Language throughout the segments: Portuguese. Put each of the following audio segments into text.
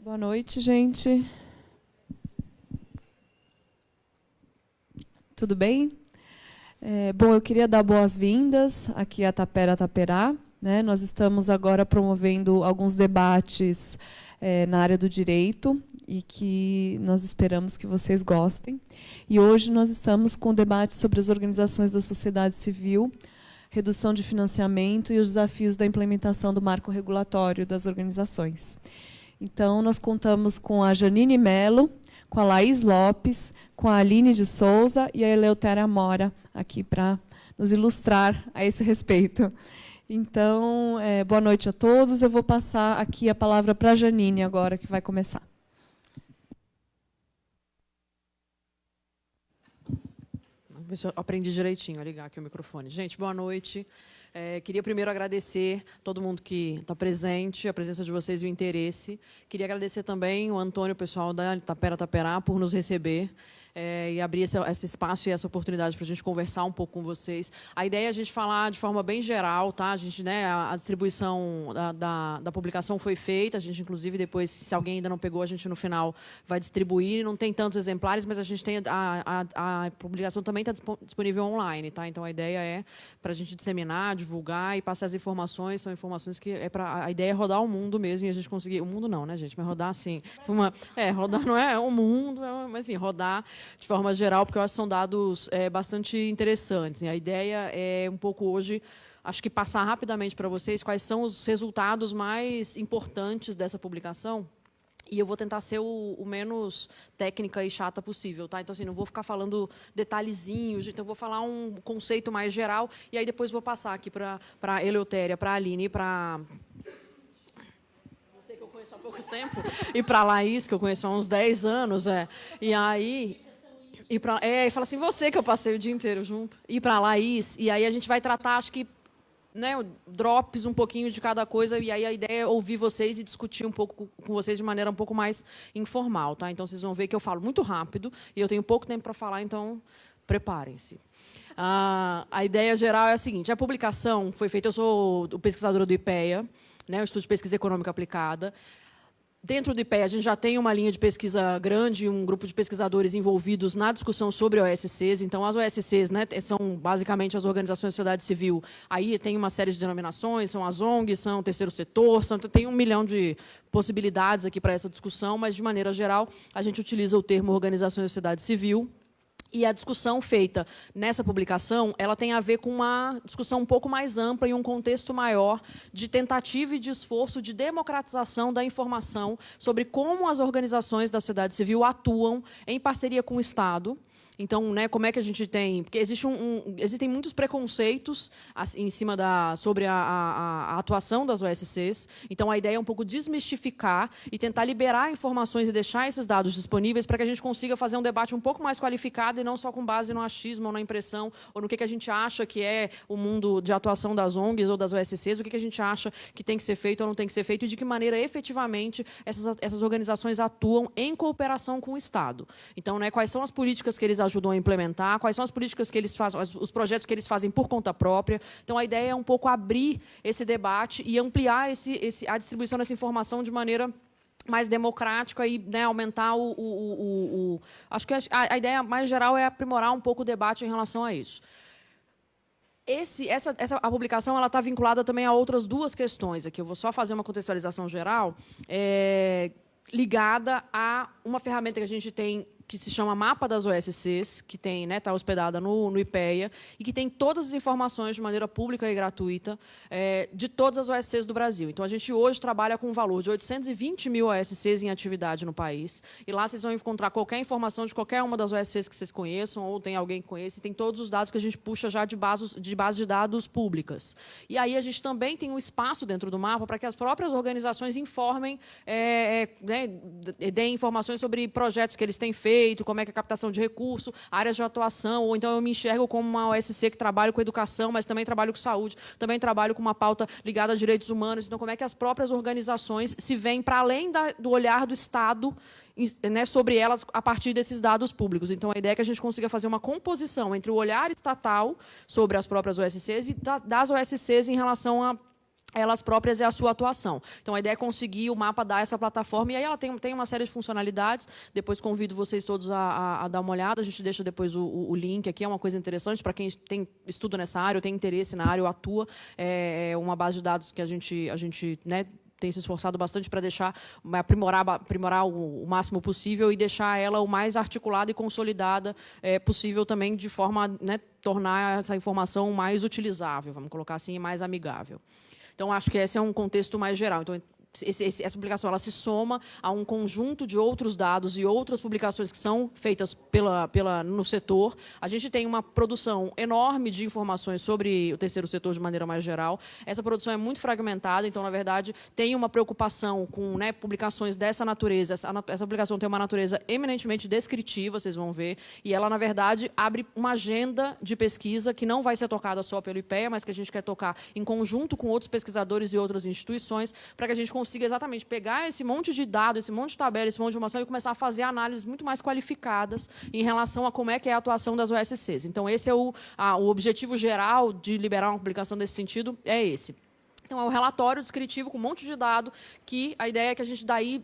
Boa noite, gente. Tudo bem? Bom, eu queria dar boas-vindas aqui à Tapera Taperá, né? Nós estamos agora promovendo alguns debates na área do direito e que nós esperamos que vocês gostem. E hoje nós estamos com o debate sobre as organizações da sociedade civil, redução de financiamento e os desafios da implementação do marco regulatório das organizações. Então, nós contamos com a Janine Mello, com a Laís Lopes, com a Aline de Souza e a Eleutéria Mora, aqui para nos ilustrar a esse respeito. Então, boa noite a todos. Eu vou passar aqui a palavra para a Janine agora, que vai começar. Vamos ver se eu aprendi direitinho a ligar aqui o microfone. Gente, boa noite. Queria primeiro agradecer todo mundo que está presente, a presença de vocês e o interesse. Queria agradecer também o Antônio, o pessoal da Tapera Taperá, por nos receber e abrir esse espaço e essa oportunidade para a gente conversar um pouco com vocês. A ideia é a gente falar de forma bem geral, tá? A gente, a distribuição da publicação foi feita, a gente, inclusive, depois, se alguém ainda não pegou, a gente, no final, vai distribuir. Não tem tantos exemplares, mas a gente tem a publicação também está disponível online, tá? Então, a ideia é para a gente disseminar, divulgar e passar as informações. São informações que a ideia é rodar o mundo mesmo e a gente conseguir... O mundo não, né, gente? Mas rodar, assim... rodar não é o mundo, mas, assim, rodar de forma geral, porque eu acho que são dados bastante interessantes. E a ideia é um pouco hoje, acho que passar rapidamente para vocês quais são os resultados mais importantes dessa publicação. E eu vou tentar ser o menos técnica e chata possível, tá? Então, assim, não vou ficar falando detalhezinhos, então, eu vou falar um conceito mais geral, e aí depois vou passar aqui para a Eleutéria, para a Aline e para... Você que eu conheço há pouco tempo, e para a Laís, que eu conheço há uns 10 anos, E aí... E fala assim, você que eu passei o dia inteiro junto. E para a Laís, e aí a gente vai tratar, acho que, drops um pouquinho de cada coisa, e aí a ideia é ouvir vocês e discutir um pouco com vocês de maneira um pouco mais informal, tá? Então, vocês vão ver que eu falo muito rápido, e eu tenho pouco tempo para falar, então, preparem-se. A ideia geral é a seguinte, a publicação foi feita, eu sou pesquisadora do IPEA, o Instituto de Pesquisa Econômica Aplicada. Dentro do IPEA, a gente já tem uma linha de pesquisa grande, um grupo de pesquisadores envolvidos na discussão sobre OSCs. Então, as OSCs, são basicamente as organizações da sociedade civil. Aí tem uma série de denominações, são as ONGs, são o terceiro setor, tem 1 milhão de possibilidades aqui para essa discussão, mas, de maneira geral, a gente utiliza o termo organizações da sociedade civil. E a discussão feita nessa publicação, ela tem a ver com uma discussão um pouco mais ampla e um contexto maior de tentativa e de esforço de democratização da informação sobre como as organizações da sociedade civil atuam em parceria com o Estado. Então, como é que a gente tem... Porque existem muitos preconceitos em cima sobre a atuação das OSCs. Então, a ideia é um pouco desmistificar e tentar liberar informações e deixar esses dados disponíveis para que a gente consiga fazer um debate um pouco mais qualificado e não só com base no achismo ou na impressão ou no que a gente acha que é o mundo de atuação das ONGs ou das OSCs, o que a gente acha que tem que ser feito ou não tem que ser feito e de que maneira, efetivamente, essas organizações atuam em cooperação com o Estado. Então, quais são as políticas que eles ajudam a implementar, quais são as políticas que eles fazem, os projetos que eles fazem por conta própria. Então, a ideia é um pouco abrir esse debate e ampliar a distribuição dessa informação de maneira mais democrática e aumentar Acho que a ideia mais geral é aprimorar um pouco o debate em relação a isso. A publicação está vinculada também a outras duas questões. Aqui eu vou só fazer uma contextualização geral, ligada a uma ferramenta que a gente tem que se chama Mapa das OSCs, que está hospedada no IPEA, e que tem todas as informações de maneira pública e gratuita de todas as OSCs do Brasil. Então, a gente hoje trabalha com um valor de 820 mil OSCs em atividade no país, e lá vocês vão encontrar qualquer informação de qualquer uma das OSCs que vocês conheçam, ou tem alguém que conheça, e tem todos os dados que a gente puxa já de base de dados públicas. E aí a gente também tem um espaço dentro do mapa para que as próprias organizações informem, deem informações sobre projetos que eles têm feito, como é que é a captação de recursos, áreas de atuação, ou então eu me enxergo como uma OSC que trabalha com educação, mas também trabalho com saúde, também trabalho com uma pauta ligada a direitos humanos. Então, como é que as próprias organizações se veem para além do olhar do Estado sobre elas a partir desses dados públicos. Então, a ideia é que a gente consiga fazer uma composição entre o olhar estatal sobre as próprias OSCs e das OSCs em relação elas próprias e a sua atuação. Então, a ideia é conseguir o mapa dar essa plataforma, e aí ela tem uma série de funcionalidades. Depois convido vocês todos a dar uma olhada. A gente deixa depois o link aqui, é uma coisa interessante para quem tem estudo nessa área, ou tem interesse na área, ou atua. É uma base de dados que a gente né, tem se esforçado bastante para deixar, aprimorar o máximo possível e deixar ela o mais articulada e consolidada possível também, de forma a, né, tornar essa informação mais utilizável, vamos colocar assim, e mais amigável. Então, acho que esse é um contexto mais geral. Então, essa publicação ela se soma a um conjunto de outros dados e outras publicações que são feitas no setor. A gente tem uma produção enorme de informações sobre o terceiro setor de maneira mais geral. Essa produção é muito fragmentada, então, na verdade, tem uma preocupação com, né, publicações dessa natureza. Essa publicação tem uma natureza eminentemente descritiva, vocês vão ver, e ela, na verdade, abre uma agenda de pesquisa que não vai ser tocada só pelo IPEA, mas que a gente quer tocar em conjunto com outros pesquisadores e outras instituições, para que a gente consiga exatamente pegar esse monte de dados, esse monte de tabela, esse monte de informação e começar a fazer análises muito mais qualificadas em relação a como é que é a atuação das OSCs. Então, esse é o objetivo geral de liberar uma publicação desse sentido, é esse. Então, é um relatório descritivo com um monte de dado que a ideia é que a gente daí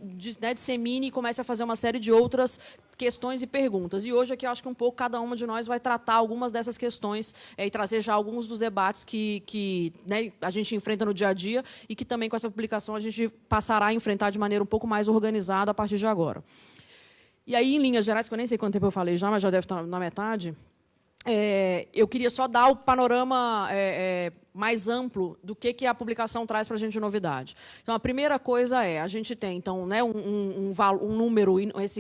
dissemine e comece a fazer uma série de outras questões e perguntas. E hoje aqui, eu acho que um pouco cada uma de nós vai tratar algumas dessas questões e trazer já alguns dos debates que né, a gente enfrenta no dia a dia e que também com essa publicação a gente passará a enfrentar de maneira um pouco mais organizada a partir de agora. E aí, em linhas gerais, que eu nem sei quanto tempo eu falei já, mas já deve estar na metade, eu queria só dar o panorama mais amplo do que a publicação traz para a gente de novidade. Então, a primeira coisa a gente tem então, né, um número,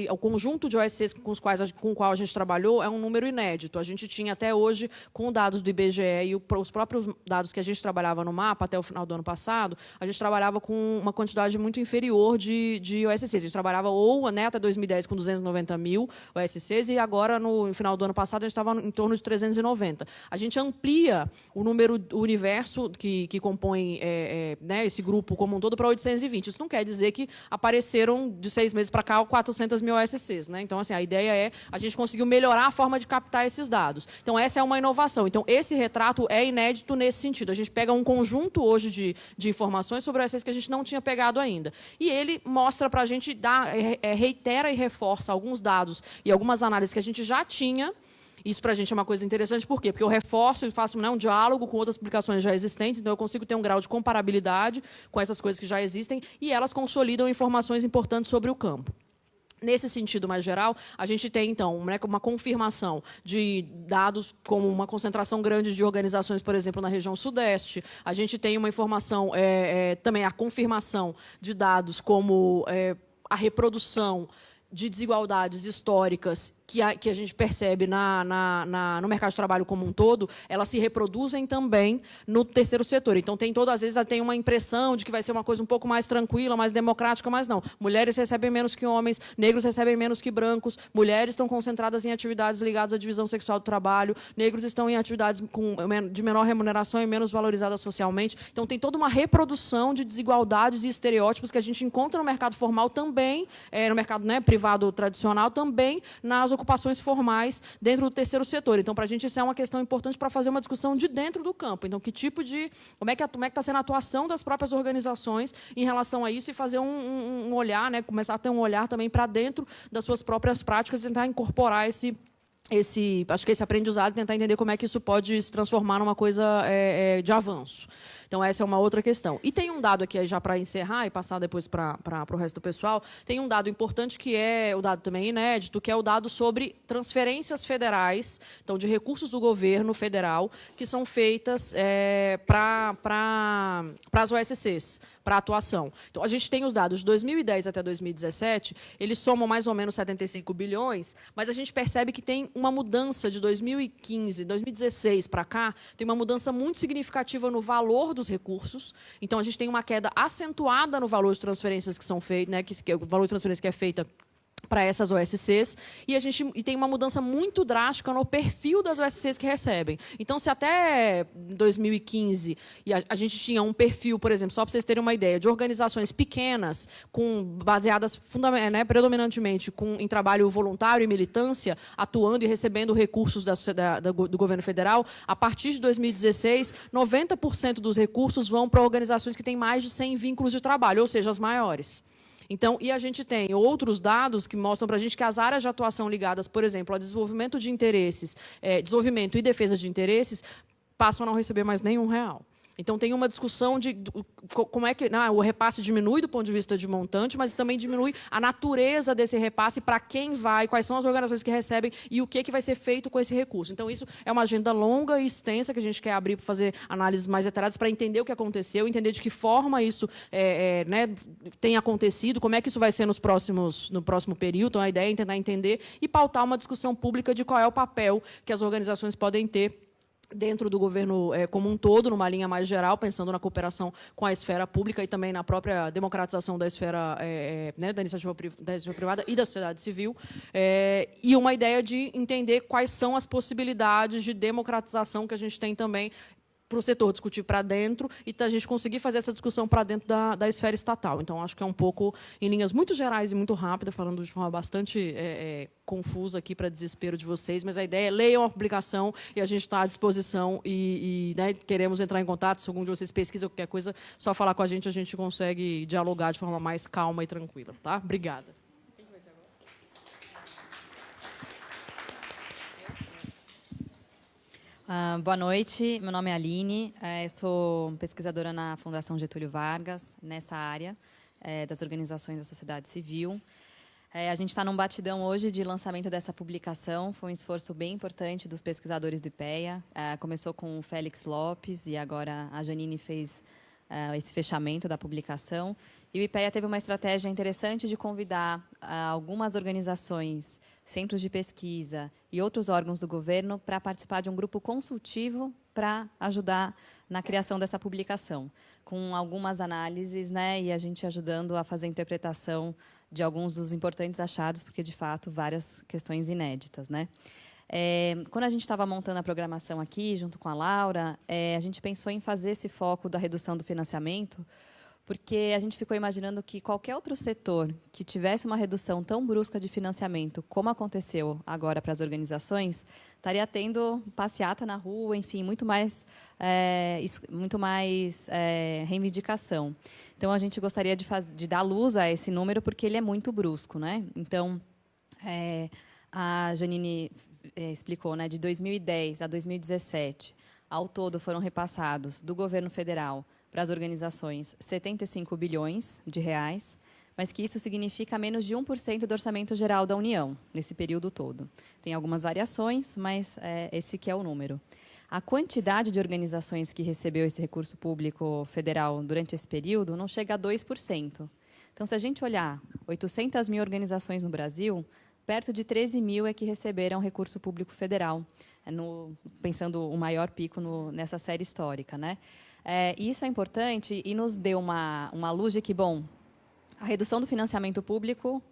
o conjunto de OSCs com o qual a gente trabalhou é um número inédito. A gente tinha até hoje, com dados do IBGE e os próprios dados que a gente trabalhava no mapa até o final do ano passado, a gente trabalhava com uma quantidade muito inferior de OSCs. A gente trabalhava né, até 2010 com 290 mil OSCs e agora, no final do ano passado, a gente estava em torno de 390. A gente amplia o número, o universo que compõe né, esse grupo como um todo para 820. Isso não quer dizer que apareceram de 6 meses para cá 400 mil OSCs. Né? Então, assim, a ideia é a gente conseguiu melhorar a forma de captar esses dados. Então, essa é uma inovação. Então, esse retrato é inédito nesse sentido. A gente pega um conjunto hoje de informações sobre OSCs que a gente não tinha pegado ainda. E ele mostra para a gente, reitera e reforça alguns dados e algumas análises que a gente já tinha. Isso, para a gente, é uma coisa interessante. Por quê? Porque eu reforço e faço, né, um diálogo com outras publicações já existentes, então eu consigo ter um grau de comparabilidade com essas coisas que já existem e elas consolidam informações importantes sobre o campo. Nesse sentido mais geral, a gente tem, então, né, uma confirmação de dados como uma concentração grande de organizações, por exemplo, na região sudeste. A gente tem uma informação, também a confirmação de dados como a reprodução de desigualdades históricas que a gente percebe no mercado de trabalho como um todo, elas se reproduzem também no terceiro setor. Então, às vezes, tem uma impressão de que vai ser uma coisa um pouco mais tranquila, mais democrática, mas não. Mulheres recebem menos que homens, negros recebem menos que brancos, mulheres estão concentradas em atividades ligadas à divisão sexual do trabalho, negros estão em atividades de menor remuneração e menos valorizadas socialmente. Então, tem toda uma reprodução de desigualdades e estereótipos que a gente encontra no mercado formal também, no mercado, né, privado tradicional, também nas ocupações formais dentro do terceiro setor. Então, para a gente, isso é uma questão importante para fazer uma discussão de dentro do campo. Então, como é que está sendo a atuação das próprias organizações em relação a isso e fazer um olhar, né, começar a ter um olhar também para dentro das suas próprias práticas e tentar incorporar acho que esse aprendizado e tentar entender como é que isso pode se transformar numa coisa de avanço. Então, essa é uma outra questão. E tem um dado aqui, já para encerrar e passar depois para o resto do pessoal, tem um dado importante que é o dado também inédito, que é o dado sobre transferências federais, então, de recursos do governo federal, que são feitas para as OSCs, para a atuação. Então, a gente tem os dados de 2010 até 2017, eles somam mais ou menos 75 bilhões, mas a gente percebe que tem uma mudança de 2015, 2016 para cá, tem uma mudança muito significativa no valor dos recursos. Então, a gente tem uma queda acentuada no valor de transferências que são feitas, né, o valor de transferência que é feita para essas OSCs, e tem uma mudança muito drástica no perfil das OSCs que recebem. Então, se até 2015 a gente tinha um perfil, por exemplo, só para vocês terem uma ideia, de organizações pequenas, baseadas predominantemente em trabalho voluntário e militância, atuando e recebendo recursos do governo federal, a partir de 2016, 90% dos recursos vão para organizações que têm mais de 100 vínculos de trabalho, ou seja, as maiores. Então, e a gente tem outros dados que mostram para a gente que as áreas de atuação ligadas, por exemplo, a desenvolvimento de interesses, desenvolvimento e defesa de interesses, passam a não receber mais nenhum real. Então, tem uma discussão de como é que o repasse diminui do ponto de vista de montante, mas também diminui a natureza desse repasse, para quem vai, quais são as organizações que recebem e o que vai ser feito com esse recurso. Então, isso é uma agenda longa e extensa que a gente quer abrir para fazer análises mais detalhadas, para entender o que aconteceu, entender de que forma isso tem acontecido, como é que isso vai ser no próximo período. Então, a ideia é tentar entender e pautar uma discussão pública de qual é o papel que as organizações podem ter dentro do governo como um todo, numa linha mais geral, pensando na cooperação com a esfera pública e também na própria democratização da esfera da iniciativa privada e da sociedade civil, e uma ideia de entender quais são as possibilidades de democratização que a gente tem também para o setor discutir para dentro e a gente conseguir fazer essa discussão para dentro da esfera estatal. Então, acho que é um pouco, em linhas muito gerais e muito rápidas, falando de forma bastante confusa aqui para desespero de vocês, mas a ideia é leiam a publicação e a gente está à disposição e queremos entrar em contato. Se algum de vocês pesquisa qualquer coisa, só falar com a gente consegue dialogar de forma mais calma e tranquila. Tá? Obrigada. Boa noite, meu nome é Aline, sou pesquisadora na Fundação Getúlio Vargas, nessa área das organizações da sociedade civil. A gente está num batidão hoje de lançamento dessa publicação, foi um esforço bem importante dos pesquisadores do IPEA, começou com o Félix Lopes e agora a Janine fez esse fechamento da publicação. E o IPEA teve uma estratégia interessante de convidar algumas organizações, centros de pesquisa e outros órgãos do governo para participar de um grupo consultivo para ajudar na criação dessa publicação, com algumas análises, e a gente ajudando a fazer a interpretação de alguns dos importantes achados, porque, de fato, várias questões inéditas. Quando a gente estava montando a programação aqui, junto com a Laura, a gente pensou em fazer esse foco da redução do financiamento, porque a gente ficou imaginando que qualquer outro setor que tivesse uma redução tão brusca de financiamento, como aconteceu agora para as organizações, estaria tendo passeata na rua, enfim, muito mais reivindicação. Então, a gente gostaria de dar luz a esse número, porque ele é muito brusco. Então, a Janine explicou, de 2010 a 2017, ao todo foram repassados do governo federal para as organizações 75 bilhões de reais, mas que isso significa menos de 1% do orçamento geral da União, nesse período todo. Tem algumas variações, mas esse que é o número. A quantidade de organizações que recebeu esse recurso público federal durante esse período não chega a 2%. Então, se a gente olhar 800 mil organizações no Brasil, perto de 13 mil é que receberam recurso público federal, pensando o maior pico nessa série histórica. Isso é importante e nos deu uma luz de que, a redução do financiamento público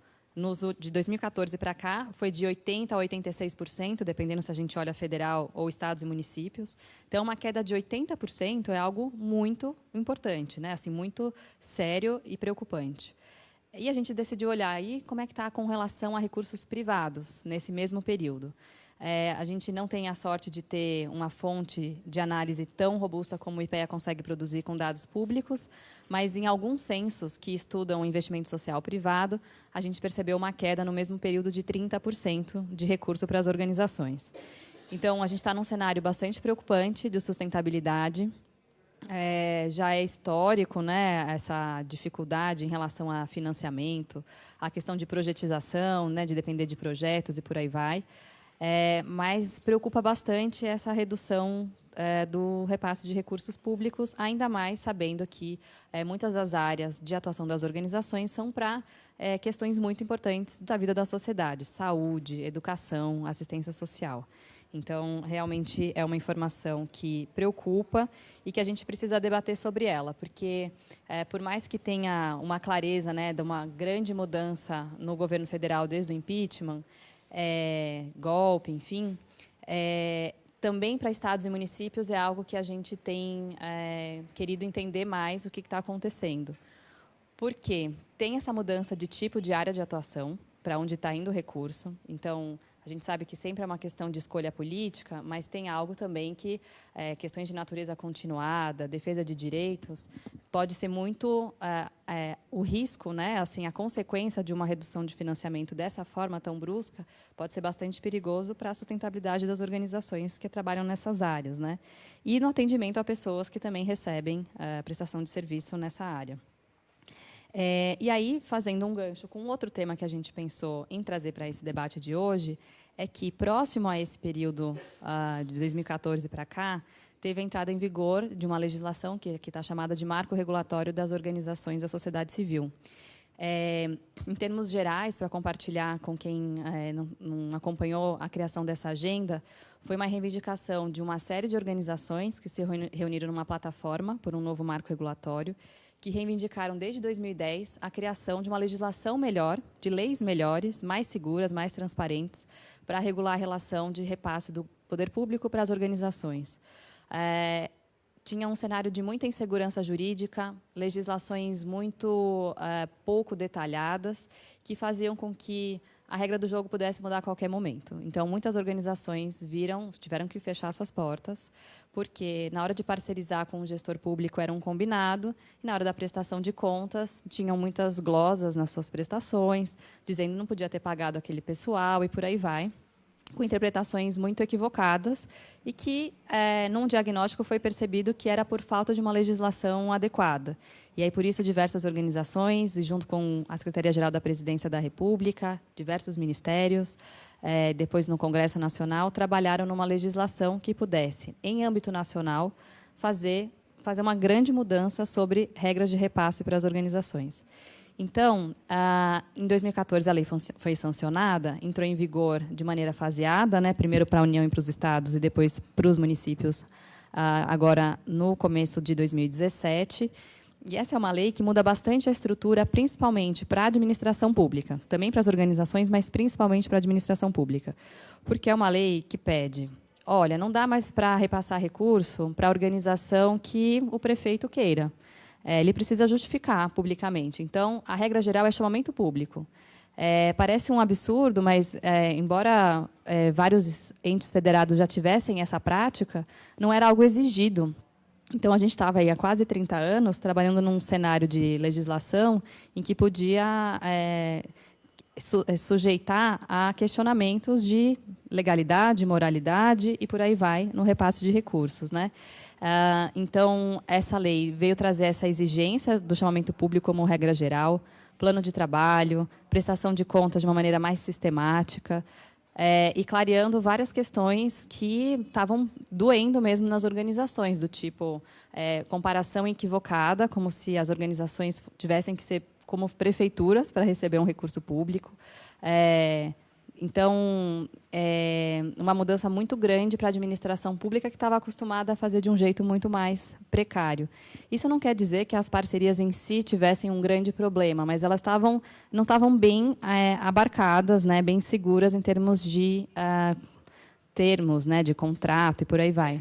de 2014 para cá foi de 80% a 86%, dependendo se a gente olha federal ou estados e municípios. Então, uma queda de 80% é algo muito importante, muito sério e preocupante. E a gente decidiu olhar aí como é que está com relação a recursos privados nesse mesmo período. A gente não tem a sorte de ter uma fonte de análise tão robusta como o IPEA consegue produzir com dados públicos, mas em alguns censos que estudam o investimento social privado, a gente percebeu uma queda no mesmo período de 30% de recurso para as organizações. Então, a gente está num cenário bastante preocupante de sustentabilidade. Já é histórico, essa dificuldade em relação a financiamento, a questão de projetização, de depender de projetos e por aí vai. Mas preocupa bastante essa redução do repasse de recursos públicos, ainda mais sabendo que muitas das áreas de atuação das organizações são para questões muito importantes da vida da sociedade: saúde, educação, assistência social. Então, realmente é uma informação que preocupa e que a gente precisa debater sobre ela, porque, por mais que tenha uma clareza, né, de uma grande mudança no governo federal desde o impeachment, golpe, enfim, também para estados e municípios é algo que a gente tem querido entender mais o que está acontecendo. Por quê? Tem essa mudança de tipo de área de atuação, para onde está indo o recurso. Então, a gente sabe que sempre é uma questão de escolha política, mas tem algo também que, questões de natureza continuada, defesa de direitos, pode ser muito o risco, né, assim, a consequência de uma redução de financiamento dessa forma tão brusca, pode ser bastante perigoso para a sustentabilidade das organizações que trabalham nessas áreas, né? E no atendimento a pessoas que também recebem prestação de serviço nessa área. E aí, fazendo um gancho com outro tema que a gente pensou em trazer para esse debate de hoje, é que, próximo a esse período de 2014 para cá, teve a entrada em vigor de uma legislação que está chamada de Marco Regulatório das Organizações da Sociedade Civil. Em termos gerais, para compartilhar com quem não acompanhou a criação dessa agenda, foi uma reivindicação de uma série de organizações que se reuniram numa plataforma por um novo marco regulatório, que reivindicaram desde 2010 a criação de uma legislação melhor, de leis melhores, mais seguras, mais transparentes, para regular a relação de repasse do poder público para as organizações. Tinha um cenário de muita insegurança jurídica, legislações muito pouco detalhadas, que faziam com que a regra do jogo pudesse mudar a qualquer momento. Então, muitas organizações tiveram que fechar suas portas, porque, na hora de parcerizar com o gestor público, era um combinado, e, na hora da prestação de contas, tinham muitas glosas nas suas prestações, dizendo que não podia ter pagado aquele pessoal, e por aí vai, com interpretações muito equivocadas, e que, num diagnóstico, foi percebido que era por falta de uma legislação adequada. E aí, por isso, diversas organizações, e junto com a Secretaria-Geral da Presidência da República, diversos ministérios, depois no Congresso Nacional, trabalharam numa legislação que pudesse, em âmbito nacional, fazer uma grande mudança sobre regras de repasse para as organizações. Então, em 2014, a lei foi sancionada, entrou em vigor de maneira faseada, né, primeiro para a União e para os estados, e depois para os municípios, agora no começo de 2017. E essa é uma lei que muda bastante a estrutura, principalmente para a administração pública, também para as organizações, mas principalmente para a administração pública, porque é uma lei que pede, olha, não dá mais para repassar recurso para a organização que o prefeito queira. Ele precisa justificar publicamente. Então, a regra geral é chamamento público. Parece um absurdo, mas, embora vários entes federados já tivessem essa prática, não era algo exigido. Então, a gente estava aí há quase 30 anos trabalhando num cenário de legislação em que podia sujeitar a questionamentos de legalidade, moralidade e por aí vai no repasse de recursos, né? Então, essa lei veio trazer essa exigência do chamamento público como regra geral, plano de trabalho, prestação de contas de uma maneira mais sistemática, e clareando várias questões que estavam doendo mesmo nas organizações, do tipo comparação equivocada, como se as organizações tivessem que ser como prefeituras para receber um recurso público. Então, uma mudança muito grande para a administração pública que estava acostumada a fazer de um jeito muito mais precário. Isso não quer dizer que as parcerias em si tivessem um grande problema, mas elas não estavam bem abarcadas, né, bem seguras em termos de termos, né, de contrato e por aí vai.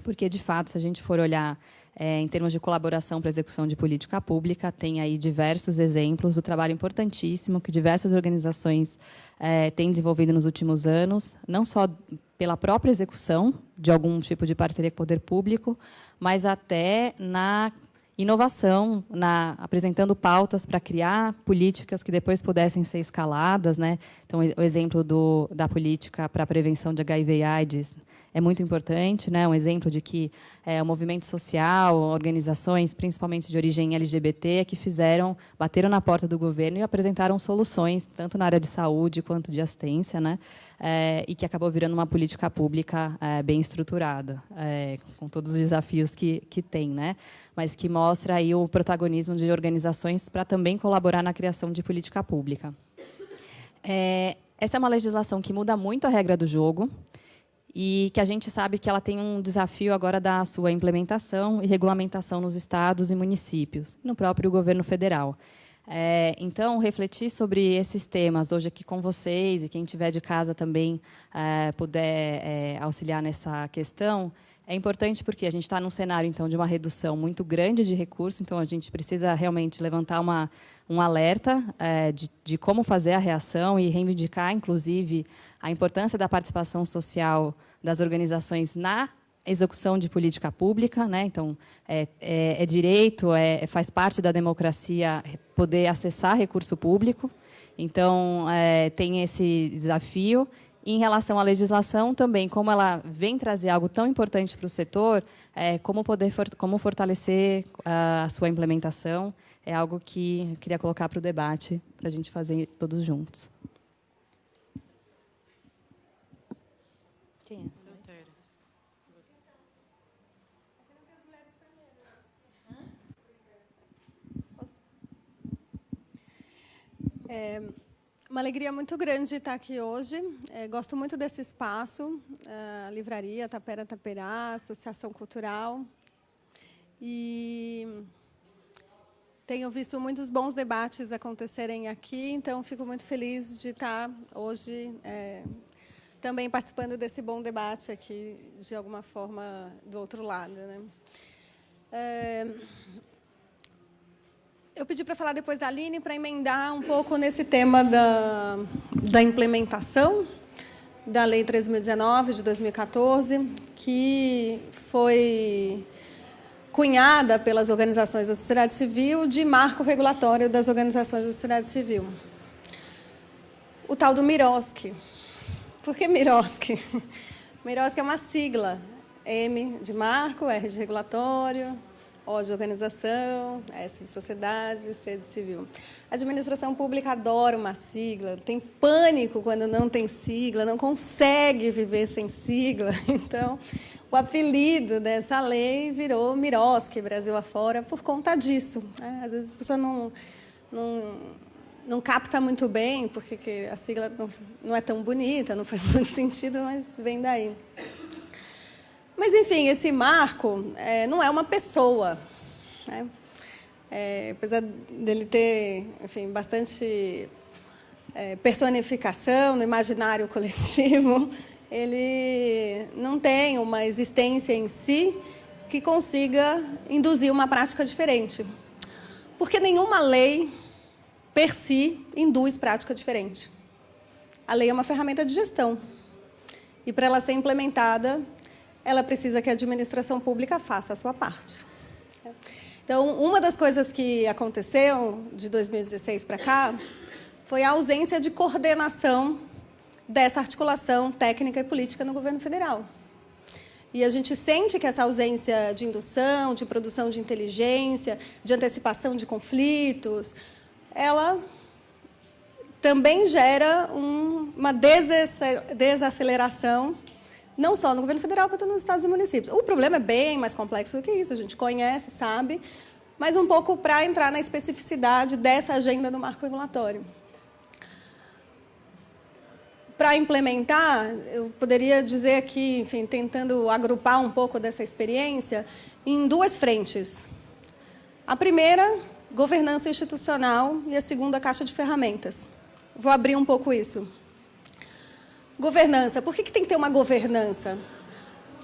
Porque, de fato, se a gente for olhar em termos de colaboração para a execução de política pública, tem aí diversos exemplos do trabalho importantíssimo que diversas organizações têm desenvolvido nos últimos anos, não só pela própria execução de algum tipo de parceria com o poder público, mas até na inovação, apresentando pautas para criar políticas que depois pudessem ser escaladas, né? Então, o exemplo da política para a prevenção de HIV e AIDS é muito importante, né? Um exemplo de que o movimento social, organizações, principalmente de origem LGBT, que bateram na porta do governo e apresentaram soluções, tanto na área de saúde quanto de assistência, né? E que acabou virando uma política pública bem estruturada, com todos os desafios que tem, né? Mas que mostra aí o protagonismo de organizações para também colaborar na criação de política pública. Essa é uma legislação que muda muito a regra do jogo, e que a gente sabe que ela tem um desafio agora da sua implementação e regulamentação nos estados e municípios, no próprio governo federal. Então, refletir sobre esses temas hoje aqui com vocês, e quem tiver de casa também puder auxiliar nessa questão, é importante porque a gente está num cenário, então, de uma redução muito grande de recursos, então a gente precisa realmente levantar um alerta de como fazer a reação e reivindicar, inclusive, a importância da participação social das organizações na execução de política pública, né? Então, é direito, faz parte da democracia poder acessar recurso público. Então, tem esse desafio. E, em relação à legislação, também, como ela vem trazer algo tão importante para o setor, como fortalecer a sua implementação, é algo que eu queria colocar para o debate, para a gente fazer todos juntos. Quem é? É uma alegria muito grande estar aqui hoje. Gosto muito desse espaço, a Livraria Tapera Taperá, Associação Cultural. E tenho visto muitos bons debates acontecerem aqui, então fico muito feliz de estar hoje também participando desse bom debate aqui, de alguma forma, do outro lado, né? Eu pedi para falar depois da Aline, para emendar um pouco nesse tema da implementação da Lei 3.019, de 2014, que foi cunhada pelas organizações da sociedade civil de marco regulatório das organizações da sociedade civil. O tal do MIROSC. Por que MIROSC? MIROSC é uma sigla. M de marco, R de regulatório, O de organização, S de sociedade, C de civil. A administração pública adora uma sigla, tem pânico quando não tem sigla, não consegue viver sem sigla. Então, o apelido dessa lei virou MIROSC, Brasil afora, por conta disso. Às vezes a pessoa não capta muito bem, porque a sigla não é tão bonita, não faz muito sentido, mas vem daí. Mas, enfim, esse marco não é uma pessoa, né? Apesar dele ter, enfim, bastante personificação no imaginário coletivo, ele não tem uma existência em si que consiga induzir uma prática diferente. Porque nenhuma lei, per si, induz prática diferente. A lei é uma ferramenta de gestão. E, para ela ser implementada, ela precisa que a administração pública faça a sua parte. Então, uma das coisas que aconteceu de 2016 para cá foi a ausência de coordenação dessa articulação técnica e política no governo federal. E a gente sente que essa ausência de indução, de produção de inteligência, de antecipação de conflitos, ela também gera uma desaceleração, não só no governo federal, quanto nos estados e municípios. O problema é bem mais complexo do que isso, a gente conhece, sabe, mas um pouco para entrar na especificidade dessa agenda do marco regulatório. Para implementar, eu poderia dizer aqui, enfim, tentando agrupar um pouco dessa experiência, em duas frentes. A primeira, governança institucional, e a segunda, caixa de ferramentas. Vou abrir um pouco isso. Governança. Por que tem que ter uma governança?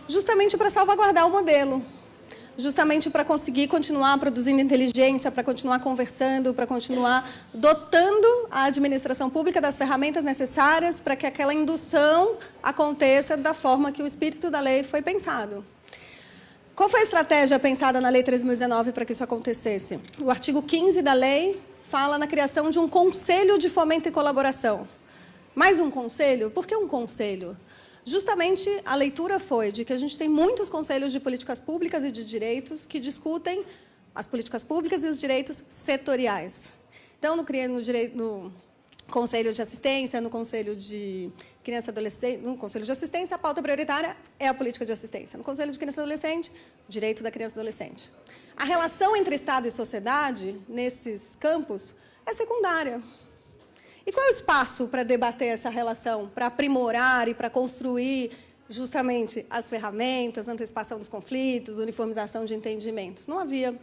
Justamente para salvaguardar o modelo. Justamente para conseguir continuar produzindo inteligência, para continuar conversando, para continuar dotando a administração pública das ferramentas necessárias para que aquela indução aconteça da forma que o espírito da lei foi pensado. Qual foi a estratégia pensada na Lei 3.019 para que isso acontecesse? O artigo 15 da lei fala na criação de um conselho de fomento e colaboração. Mais um conselho? Por que um conselho? Justamente a leitura foi de que a gente tem muitos conselhos de políticas públicas e de direitos que discutem as políticas públicas e os direitos setoriais. Então, no Conselho de Assistência, no Conselho de Criança e Adolescente, no Conselho de Assistência, a pauta prioritária é a política de assistência. No Conselho de Criança e Adolescente, direito da criança e adolescente. A relação entre Estado e sociedade, nesses campos, é secundária. E qual é o espaço para debater essa relação, para aprimorar e para construir justamente as ferramentas, antecipação dos conflitos, uniformização de entendimentos. Não havia.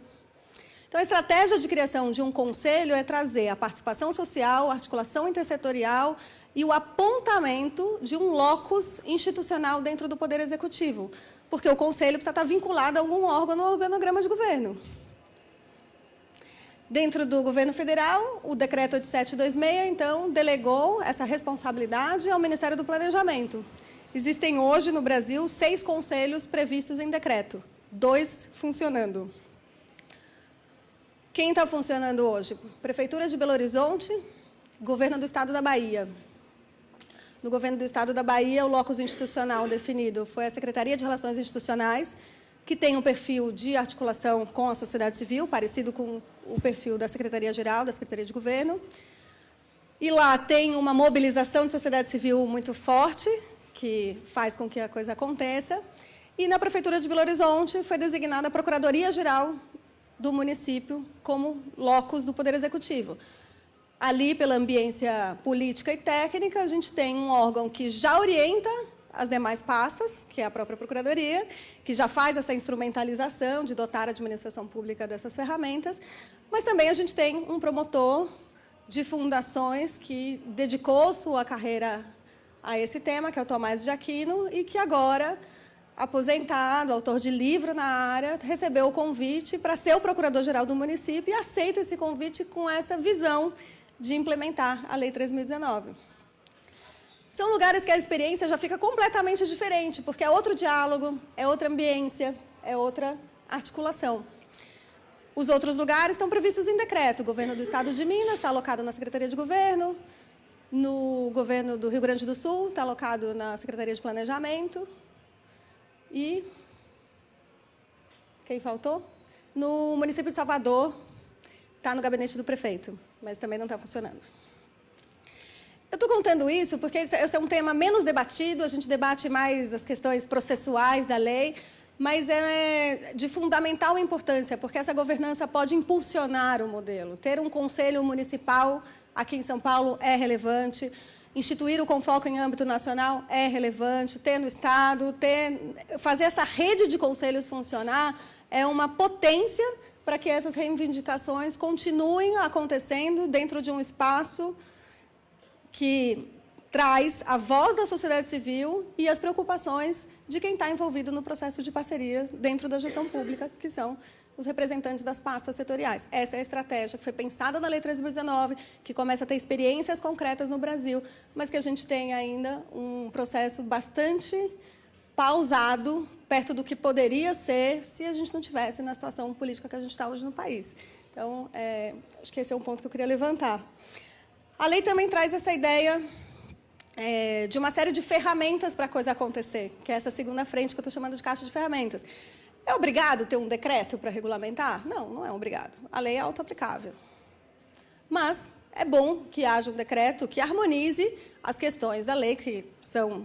Então, a estratégia de criação de um conselho é trazer a participação social, a articulação intersetorial e o apontamento de um locus institucional dentro do Poder Executivo, porque o conselho precisa estar vinculado a algum órgão no organograma de governo. Dentro do governo federal, o decreto 8726, então, delegou essa responsabilidade ao Ministério do Planejamento. Existem hoje no Brasil 6 conselhos previstos em decreto, 2 funcionando. Quem está funcionando hoje? Prefeitura de Belo Horizonte, Governo do Estado da Bahia. No Governo do Estado da Bahia, o locus institucional definido foi a Secretaria de Relações Institucionais, que tem um perfil de articulação com a sociedade civil, parecido com o perfil da Secretaria-Geral, da Secretaria de Governo. E lá tem uma mobilização de sociedade civil muito forte, que faz com que a coisa aconteça. E na Prefeitura de Belo Horizonte foi designada a Procuradoria-Geral do município como locus do Poder Executivo. Ali, pela ambiência política e técnica, a gente tem um órgão que já orienta as demais pastas, que é a própria Procuradoria, que já faz essa instrumentalização de dotar a administração pública dessas ferramentas, mas também a gente tem um promotor de fundações que dedicou sua carreira a esse tema, que é o Tomás de Aquino, e que agora, aposentado, autor de livro na área, recebeu o convite para ser o procurador-geral do município e aceita esse convite com essa visão de implementar a Lei 3.019. São lugares que a experiência já fica completamente diferente, porque é outro diálogo, é outra ambiência, é outra articulação. Os outros lugares estão previstos em decreto. O governo do Estado de Minas está alocado na Secretaria de Governo, no governo do Rio Grande do Sul está alocado na Secretaria de Planejamento e... quem faltou? No município de Salvador, está no gabinete do prefeito, mas também não está funcionando. Eu estou contando isso porque esse é um tema menos debatido, a gente debate mais as questões processuais da lei, mas é de fundamental importância, porque essa governança pode impulsionar o modelo. Ter um conselho municipal aqui em São Paulo é relevante, instituir o Confoco em âmbito nacional é relevante, ter no Estado, fazer essa rede de conselhos funcionar é uma potência para que essas reivindicações continuem acontecendo dentro de um espaço que traz a voz da sociedade civil e as preocupações de quem está envolvido no processo de parceria dentro da gestão pública, que são os representantes das pastas setoriais. Essa é a estratégia que foi pensada na Lei 3.019, que começa a ter experiências concretas no Brasil, mas que a gente tem ainda um processo bastante pausado, perto do que poderia ser se a gente não tivesse na situação política que a gente está hoje no país. Então, acho que esse é um ponto que eu queria levantar. A lei também traz essa ideia de uma série de ferramentas para a coisa acontecer, que é essa segunda frente que eu estou chamando de caixa de ferramentas. É obrigado ter um decreto para regulamentar? Não, não é obrigado. A lei é auto-aplicável. Mas é bom que haja um decreto que harmonize as questões da lei, que são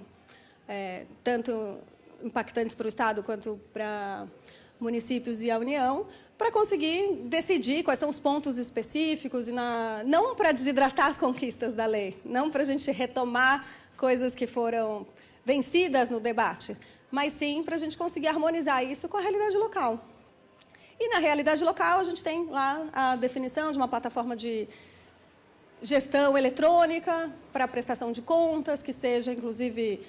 tanto impactantes para o Estado quanto para municípios e a União, para conseguir decidir quais são os pontos específicos, não para desidratar as conquistas da lei, não para a gente retomar coisas que foram vencidas no debate, mas sim para a gente conseguir harmonizar isso com a realidade local. E, na realidade local, a gente tem lá a definição de uma plataforma de gestão eletrônica para prestação de contas, que seja, inclusive,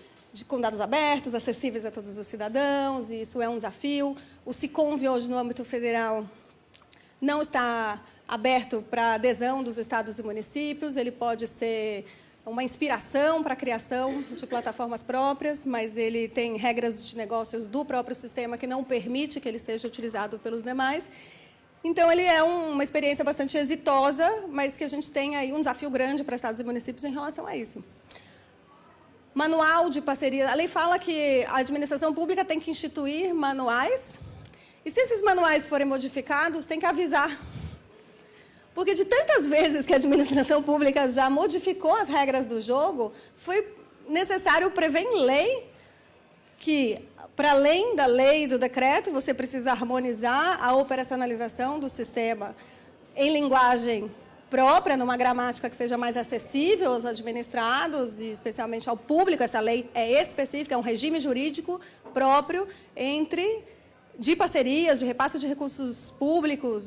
com dados abertos, acessíveis a todos os cidadãos, e isso é um desafio. O SICOMV, hoje, no âmbito federal, não está aberto para adesão dos estados e municípios, ele pode ser uma inspiração para a criação de plataformas próprias, mas ele tem regras de negócios do próprio sistema que não permite que ele seja utilizado pelos demais. Então, ele é uma experiência bastante exitosa, mas que a gente tem aí um desafio grande para estados e municípios em relação a isso. Manual de parceria. A lei fala que a administração pública tem que instituir manuais, e se esses manuais forem modificados, tem que avisar. Porque de tantas vezes que a administração pública já modificou as regras do jogo, foi necessário prever em lei que, para além da lei e do decreto, você precisa harmonizar a operacionalização do sistema em linguagem própria, numa gramática que seja mais acessível aos administrados e especialmente ao público. Essa lei é específica, é um regime jurídico próprio de parcerias, de repasse de recursos públicos,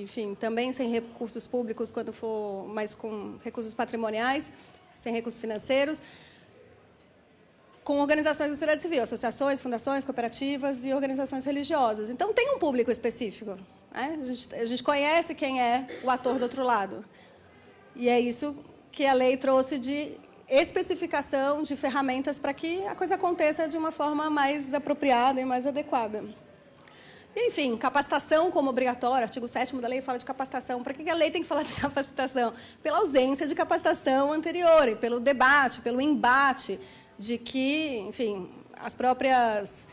enfim, também sem recursos públicos quando for, mas com recursos patrimoniais, sem recursos financeiros, com organizações da sociedade civil, associações, fundações, cooperativas e organizações religiosas. Então, tem um público específico. Né? A gente conhece quem é o ator do outro lado. E é isso que a lei trouxe de especificação de ferramentas para que a coisa aconteça de uma forma mais apropriada e mais adequada. Enfim, capacitação como obrigatória, artigo 7º da lei fala de capacitação. Para que a lei tem que falar de capacitação? Pela ausência de capacitação anterior, e pelo debate, pelo embate de que, enfim, as próprias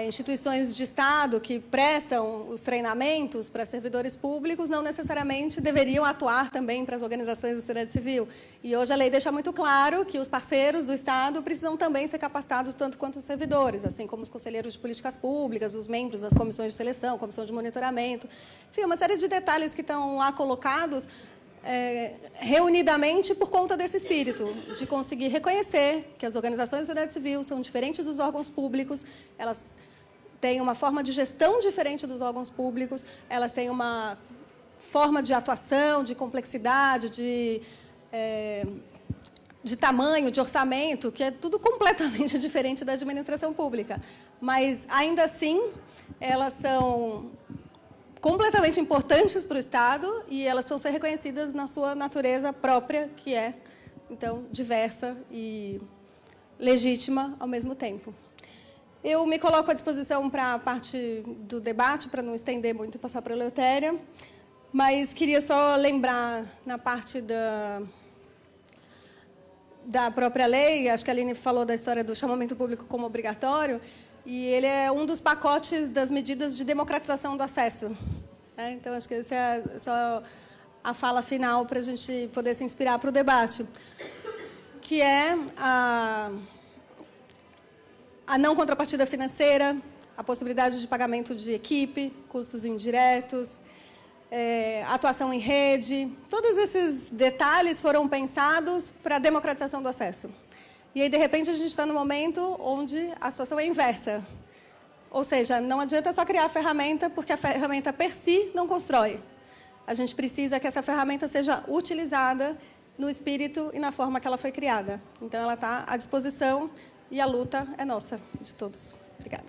instituições de Estado que prestam os treinamentos para servidores públicos não necessariamente deveriam atuar também para as organizações da sociedade civil. E hoje a lei deixa muito claro que os parceiros do Estado precisam também ser capacitados tanto quanto os servidores, assim como os conselheiros de políticas públicas, os membros das comissões de seleção, comissão de monitoramento. Enfim, uma série de detalhes que estão lá colocados reunidamente por conta desse espírito, de conseguir reconhecer que as organizações da sociedade civil são diferentes dos órgãos públicos, elas têm uma forma de gestão diferente dos órgãos públicos, elas têm uma forma de atuação, de complexidade, de tamanho, de orçamento, que é tudo completamente diferente da administração pública. Mas, ainda assim, elas são completamente importantes para o Estado e elas precisam ser reconhecidas na sua natureza própria, que é, então, diversa e legítima ao mesmo tempo. Eu me coloco à disposição para a parte do debate, para não estender muito e passar para a Eleutéria, mas queria só lembrar, na parte da própria lei, acho que a Aline falou da história do chamamento público como obrigatório, e ele é um dos pacotes das medidas de democratização do acesso. Então, acho que essa é só a fala final para a gente poder se inspirar para o debate, que é a não contrapartida financeira, a possibilidade de pagamento de equipe, custos indiretos, atuação em rede. Todos esses detalhes foram pensados para a democratização do acesso. E aí, de repente, a gente está no momento onde a situação é inversa. Ou seja, não adianta só criar a ferramenta, porque a ferramenta per si não constrói. A gente precisa que essa ferramenta seja utilizada no espírito e na forma que ela foi criada. Então, ela está à disposição e a luta é nossa, de todos. Obrigada.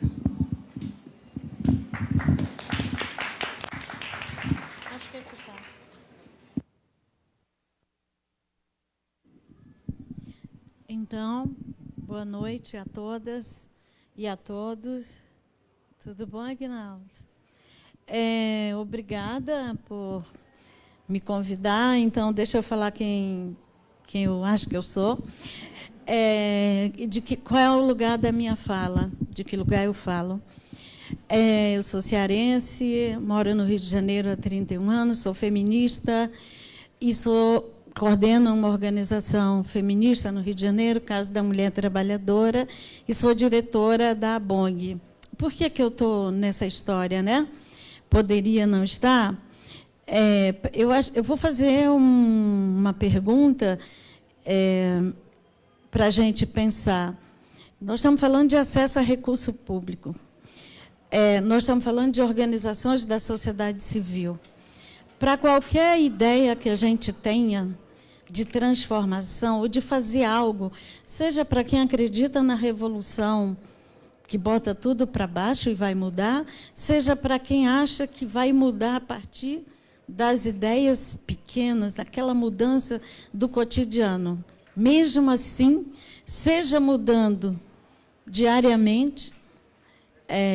Então, boa noite a todas e a todos. Tudo bom, Aguinaldo? Obrigada por me convidar. Então, deixa eu falar quem eu acho que eu sou. Qual é o lugar da minha fala, de que lugar eu falo. Eu sou cearense, moro no Rio de Janeiro há 31 anos, sou feminista e coordeno uma organização feminista no Rio de Janeiro, Casa da Mulher Trabalhadora, e sou diretora da ABONG. Por que eu estou nessa história, né? Poderia não estar? Eu vou fazer uma pergunta para a gente pensar. Nós estamos falando de acesso a recurso público. Nós estamos falando de organizações da sociedade civil. Para qualquer ideia que a gente tenha de transformação ou de fazer algo, seja para quem acredita na revolução, que bota tudo para baixo e vai mudar, seja para quem acha que vai mudar a partir das ideias pequenas, daquela mudança do cotidiano. Mesmo assim, seja mudando diariamente,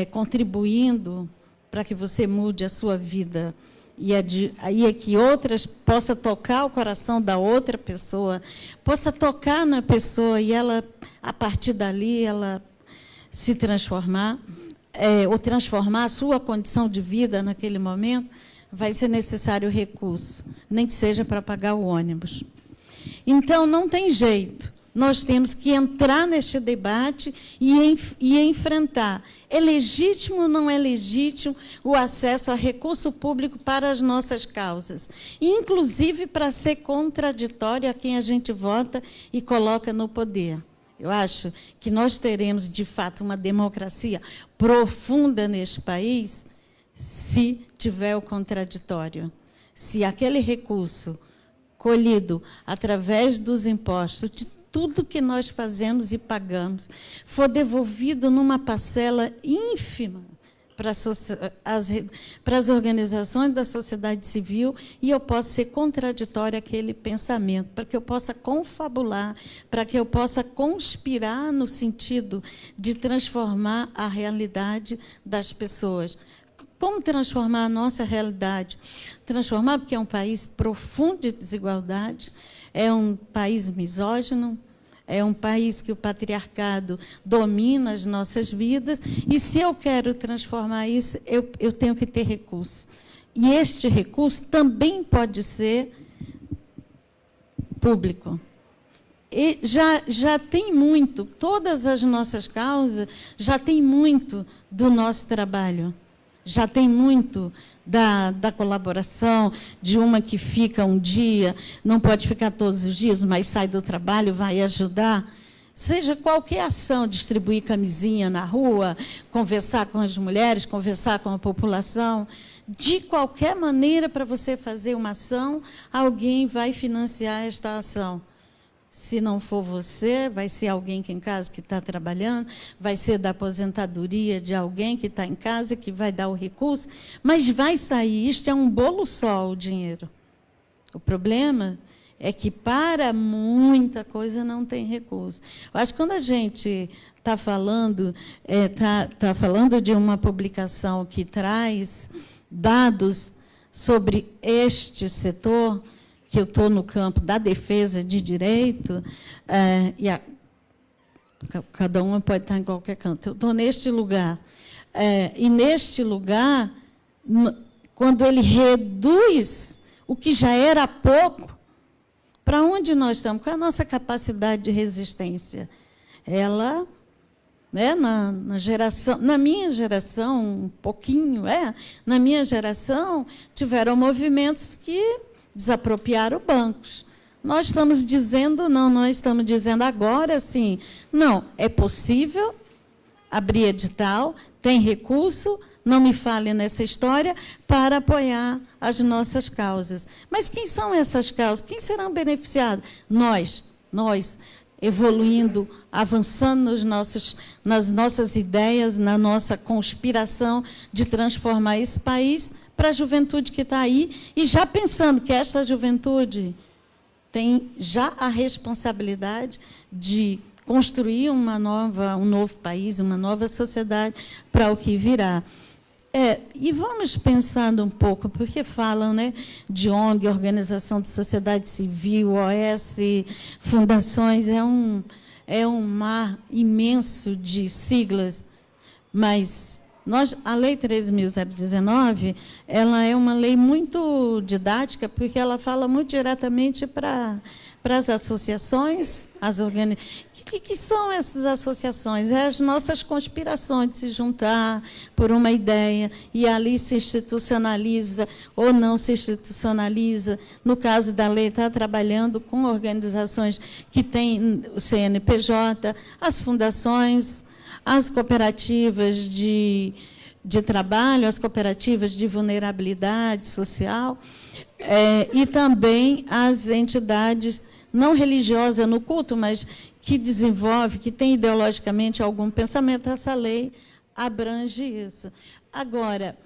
contribuindo para que você mude a sua vida e é que outras possa tocar o coração da outra pessoa, possa tocar na pessoa e ela, a partir dali, ela se transformar, ou transformar a sua condição de vida naquele momento, vai ser necessário recurso, nem que seja para pagar o ônibus. Então, não tem jeito. nós temos que entrar neste debate e enfrentar. É legítimo ou não é legítimo o acesso a recurso público para as nossas causas? Inclusive para ser contraditório a quem a gente vota e coloca no poder. Eu acho que nós teremos, de fato, uma democracia profunda neste país se tiver o contraditório. Se aquele recurso colhido através dos impostos, de tudo que nós fazemos e pagamos, for devolvido numa parcela ínfima para as organizações da sociedade civil, e eu posso ser contraditória àquele pensamento, para que eu possa confabular, para que eu possa conspirar no sentido de transformar a realidade das pessoas. Como transformar a nossa realidade? Transformar porque é um país profundo de desigualdade, é um país misógino, é um país que o patriarcado domina as nossas vidas, e se eu quero transformar isso, eu tenho que ter recurso. E este recurso também pode ser público. E já tem muito, todas as nossas causas já tem muito do nosso trabalho. Já tem muito da colaboração, de uma que fica um dia, não pode ficar todos os dias, mas sai do trabalho, vai ajudar. Seja qualquer ação, distribuir camisinha na rua, conversar com as mulheres, conversar com a população. De qualquer maneira, para você fazer uma ação, alguém vai financiar esta ação. Se não for você, vai ser alguém que em casa que está trabalhando, vai ser da aposentadoria de alguém que está em casa, que vai dar o recurso, mas vai sair. Isto é um bolo só, o dinheiro. O problema é que para muita coisa não tem recurso. Eu acho que quando a gente está falando, tá falando de uma publicação que traz dados sobre este setor, que eu estou no campo da defesa de direito, cada uma pode estar em qualquer canto. Eu estou neste lugar. E neste lugar, quando ele reduz o que já era pouco, para onde nós estamos? Qual é a nossa capacidade de resistência? Ela, né, na minha geração, um pouquinho, na minha geração, tiveram movimentos que desapropriaram bancos. Nós estamos dizendo, não, nós estamos dizendo agora, sim, não, é possível abrir edital, tem recurso, não me fale nessa história, para apoiar as nossas causas. Mas quem são essas causas? Quem serão beneficiados? Nós, evoluindo, avançando nas nossas ideias, na nossa conspiração de transformar esse país para a juventude que está aí, e já pensando que esta juventude tem já a responsabilidade de construir um novo país, uma nova sociedade para o que virá. E vamos pensando um pouco, porque falam, né, de ONG, Organização de Sociedade Civil, OS, fundações, é um mar imenso de siglas, mas a Lei 13.019, ela é uma lei muito didática, porque ela fala muito diretamente para as associações, as organizações. O que são essas associações? É as nossas conspirações de se juntar por uma ideia, e ali se institucionaliza ou não se institucionaliza. No caso da lei, está trabalhando com organizações que têm o CNPJ, as fundações, as cooperativas de trabalho, as cooperativas de vulnerabilidade social, e também as entidades não religiosas no culto, mas que desenvolve, que tem ideologicamente algum pensamento. Essa lei abrange isso. Agora,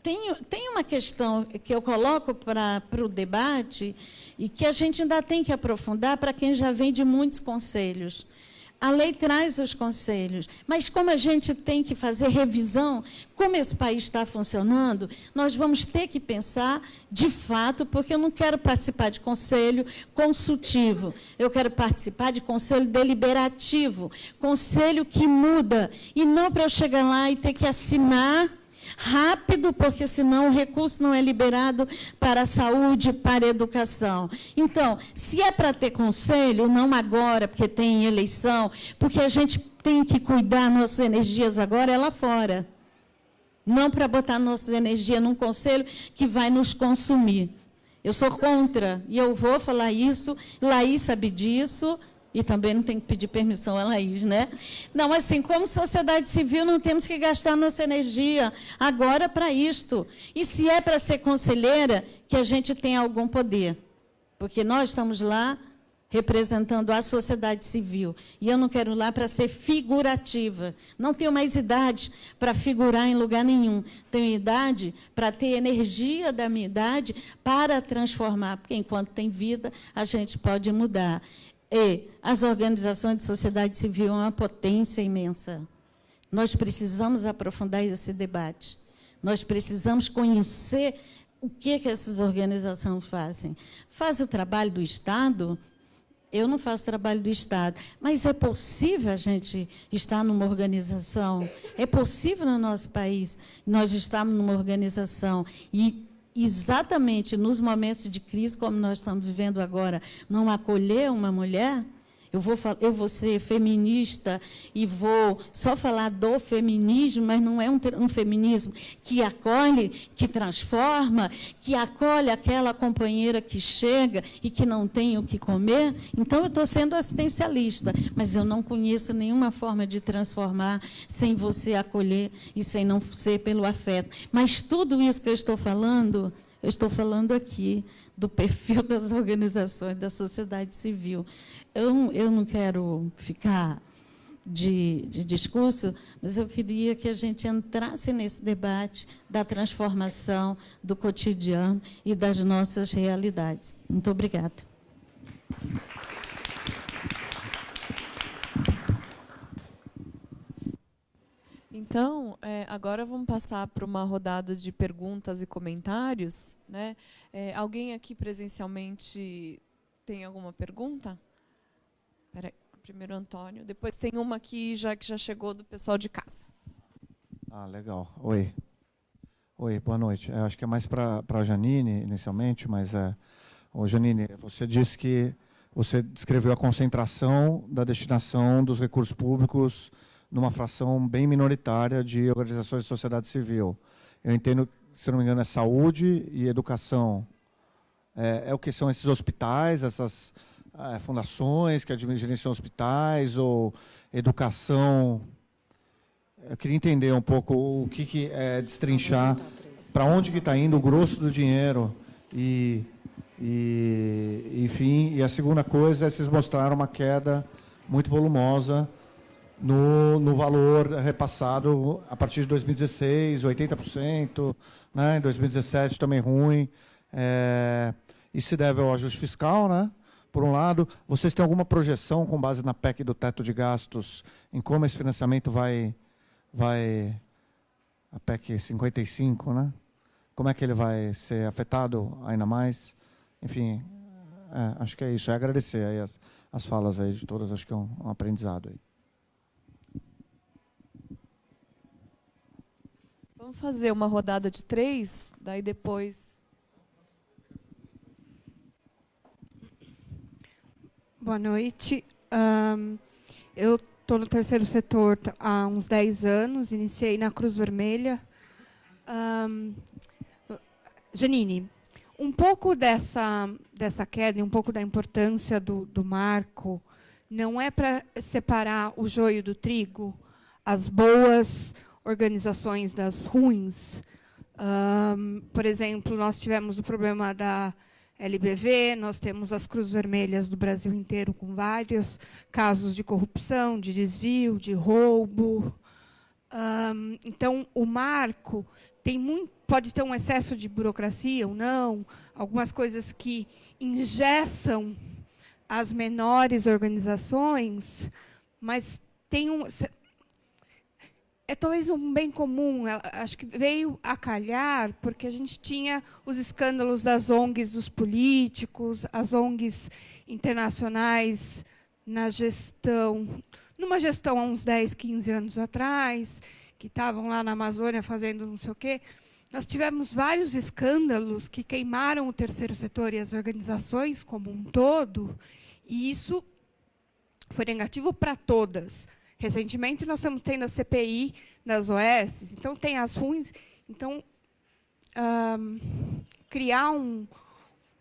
tem uma questão que eu coloco para o debate e que a gente ainda tem que aprofundar para quem já vem de muitos conselhos. A lei traz os conselhos, mas como a gente tem que fazer revisão, como esse país está funcionando, nós vamos ter que pensar, de fato, porque eu não quero participar de conselho consultivo, eu quero participar de conselho deliberativo, conselho que muda, e não para eu chegar lá e ter que assinar rápido, porque senão o recurso não é liberado para a saúde, para a educação. Então, se é para ter conselho, não agora, porque tem eleição, porque a gente tem que cuidar nossas energias agora, é lá fora. Não para botar nossas energias num conselho que vai nos consumir. Eu sou contra, e eu vou falar isso, Laís sabe disso, e também não tem que pedir permissão a Laís, né? Não, assim, como sociedade civil, não temos que gastar nossa energia agora para isto. E se é para ser conselheira, que a gente tenha algum poder. Porque nós estamos lá representando a sociedade civil. E eu não quero lá para ser figurativa. Não tenho mais idade para figurar em lugar nenhum. Tenho idade para ter energia da minha idade para transformar. Porque, enquanto tem vida, a gente pode mudar. E as organizações de sociedade civil são uma potência imensa. Nós precisamos aprofundar esse debate. Nós precisamos conhecer o que essas organizações fazem. Faz o trabalho do Estado? Eu não faço trabalho do Estado, mas é possível a gente estar numa organização, é possível no nosso país nós estarmos numa organização e, exatamente nos momentos de crise, como nós estamos vivendo agora, não acolher uma mulher. Eu vou ser feminista e vou só falar do feminismo, mas não é um feminismo que acolhe, que transforma, que acolhe aquela companheira que chega e que não tem o que comer. Então, eu estou sendo assistencialista, mas eu não conheço nenhuma forma de transformar sem você acolher e sem não ser pelo afeto. Mas tudo isso que eu estou falando aqui do perfil das organizações da sociedade civil. Eu não quero ficar de discurso, mas eu queria que a gente entrasse nesse debate da transformação do cotidiano e das nossas realidades. Muito obrigada. Então, agora vamos passar para uma rodada de perguntas e comentários, né? Alguém aqui presencialmente tem alguma pergunta? Espera aí, primeiro Antônio, depois tem uma aqui que já chegou do pessoal de casa. Ah, legal. Oi, boa noite. Eu acho que é mais para a Janine, inicialmente, mas Janine, você disse que você descreveu a concentração da destinação dos recursos públicos numa fração bem minoritária de organizações de sociedade civil. Eu entendo, se não me engano, é saúde e educação. O que são esses hospitais, essas fundações que gerenciam hospitais, ou educação? Eu queria entender um pouco o que é destrinchar, para onde que está indo o grosso do dinheiro. Enfim, e a segunda coisa é vocês mostraram uma queda muito volumosa no valor repassado a partir de 2016, 80%, né? Em 2017 também ruim. Isso se deve ao ajuste fiscal, né? Por um lado. Vocês têm alguma projeção com base na PEC do teto de gastos em como esse financiamento vai a PEC 55, né? Como é que ele vai ser afetado ainda mais? Enfim, acho que é isso. Agradecer aí as falas aí de todas, acho que é um aprendizado aí. Vamos fazer uma rodada de 3, daí depois... Boa noite. Eu estou no terceiro setor há uns 10 anos, iniciei na Cruz Vermelha. Janine, um pouco dessa queda, um pouco da importância do marco, não é para separar o joio do trigo, as boas organizações das ruins. Por exemplo, nós tivemos o problema da LBV, nós temos as Cruz Vermelhas do Brasil inteiro com vários casos de corrupção, de desvio, de roubo. Então, o marco pode ter um excesso de burocracia ou não, algumas coisas que engessam as menores organizações, mas tem é talvez um bem comum, acho que veio a calhar, porque a gente tinha os escândalos das ONGs dos políticos, as ONGs internacionais numa gestão há uns 10, 15 anos atrás, que estavam lá na Amazônia fazendo não sei o quê, nós tivemos vários escândalos que queimaram o terceiro setor e as organizações como um todo, e isso foi negativo para todas. Recentemente, nós estamos tendo a CPI das OS, então tem as ruins. Então, criar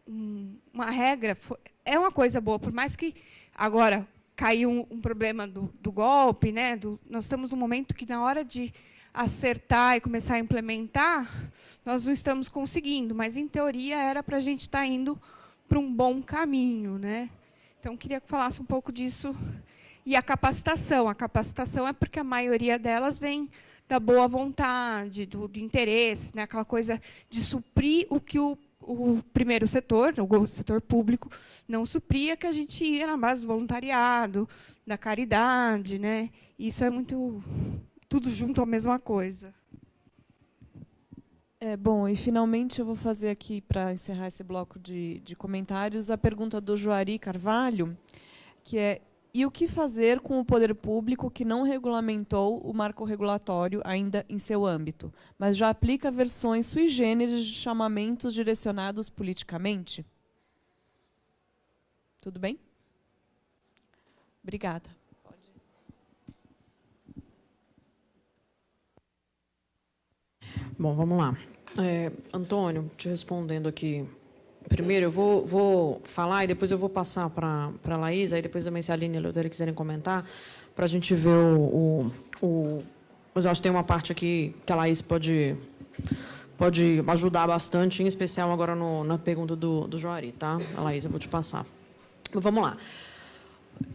uma regra é uma coisa boa, por mais que agora caiu um problema do golpe, né? Nós estamos num momento que, na hora de acertar e começar a implementar, nós não estamos conseguindo, mas, em teoria, era para a gente estar indo para um bom caminho, né? Então, queria que falasse um pouco disso. E a capacitação. A capacitação é porque a maioria delas vem da boa vontade, do interesse, né? Aquela coisa de suprir o que o primeiro setor, o setor público, não supria, que a gente ia na base do voluntariado, da caridade, né? Isso é muito... tudo junto a mesma coisa. Bom, e finalmente eu vou fazer aqui, para encerrar esse bloco de comentários, a pergunta do Joari Carvalho, que é: e o que fazer com o poder público que não regulamentou o marco regulatório ainda em seu âmbito, mas já aplica versões sui generis de chamamentos direcionados politicamente? Tudo bem? Obrigada. Bom, vamos lá. Antônio, te respondendo aqui. Primeiro, eu vou falar e depois eu vou passar para a Laís, aí depois também, se a Aline e a Leotéria quiserem comentar, para a gente ver mas eu acho que tem uma parte aqui que a Laís pode ajudar bastante, em especial agora na pergunta do Joari, tá? A Laís, eu vou te passar. Mas vamos lá.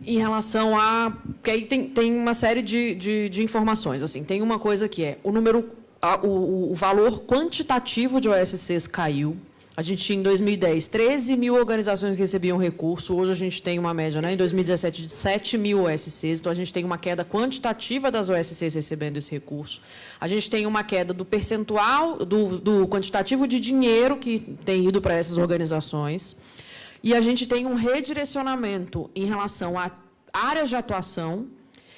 Em relação a... Porque aí tem uma série de informações. Assim, tem uma coisa que é o valor quantitativo de OSCs caiu. A gente tinha, em 2010, 13 mil organizações que recebiam recurso. Hoje, a gente tem uma média, né, em 2017, de 7 mil OSCs. Então, a gente tem uma queda quantitativa das OSCs recebendo esse recurso. A gente tem uma queda do percentual, do quantitativo de dinheiro que tem ido para essas organizações. E a gente tem um redirecionamento em relação a áreas de atuação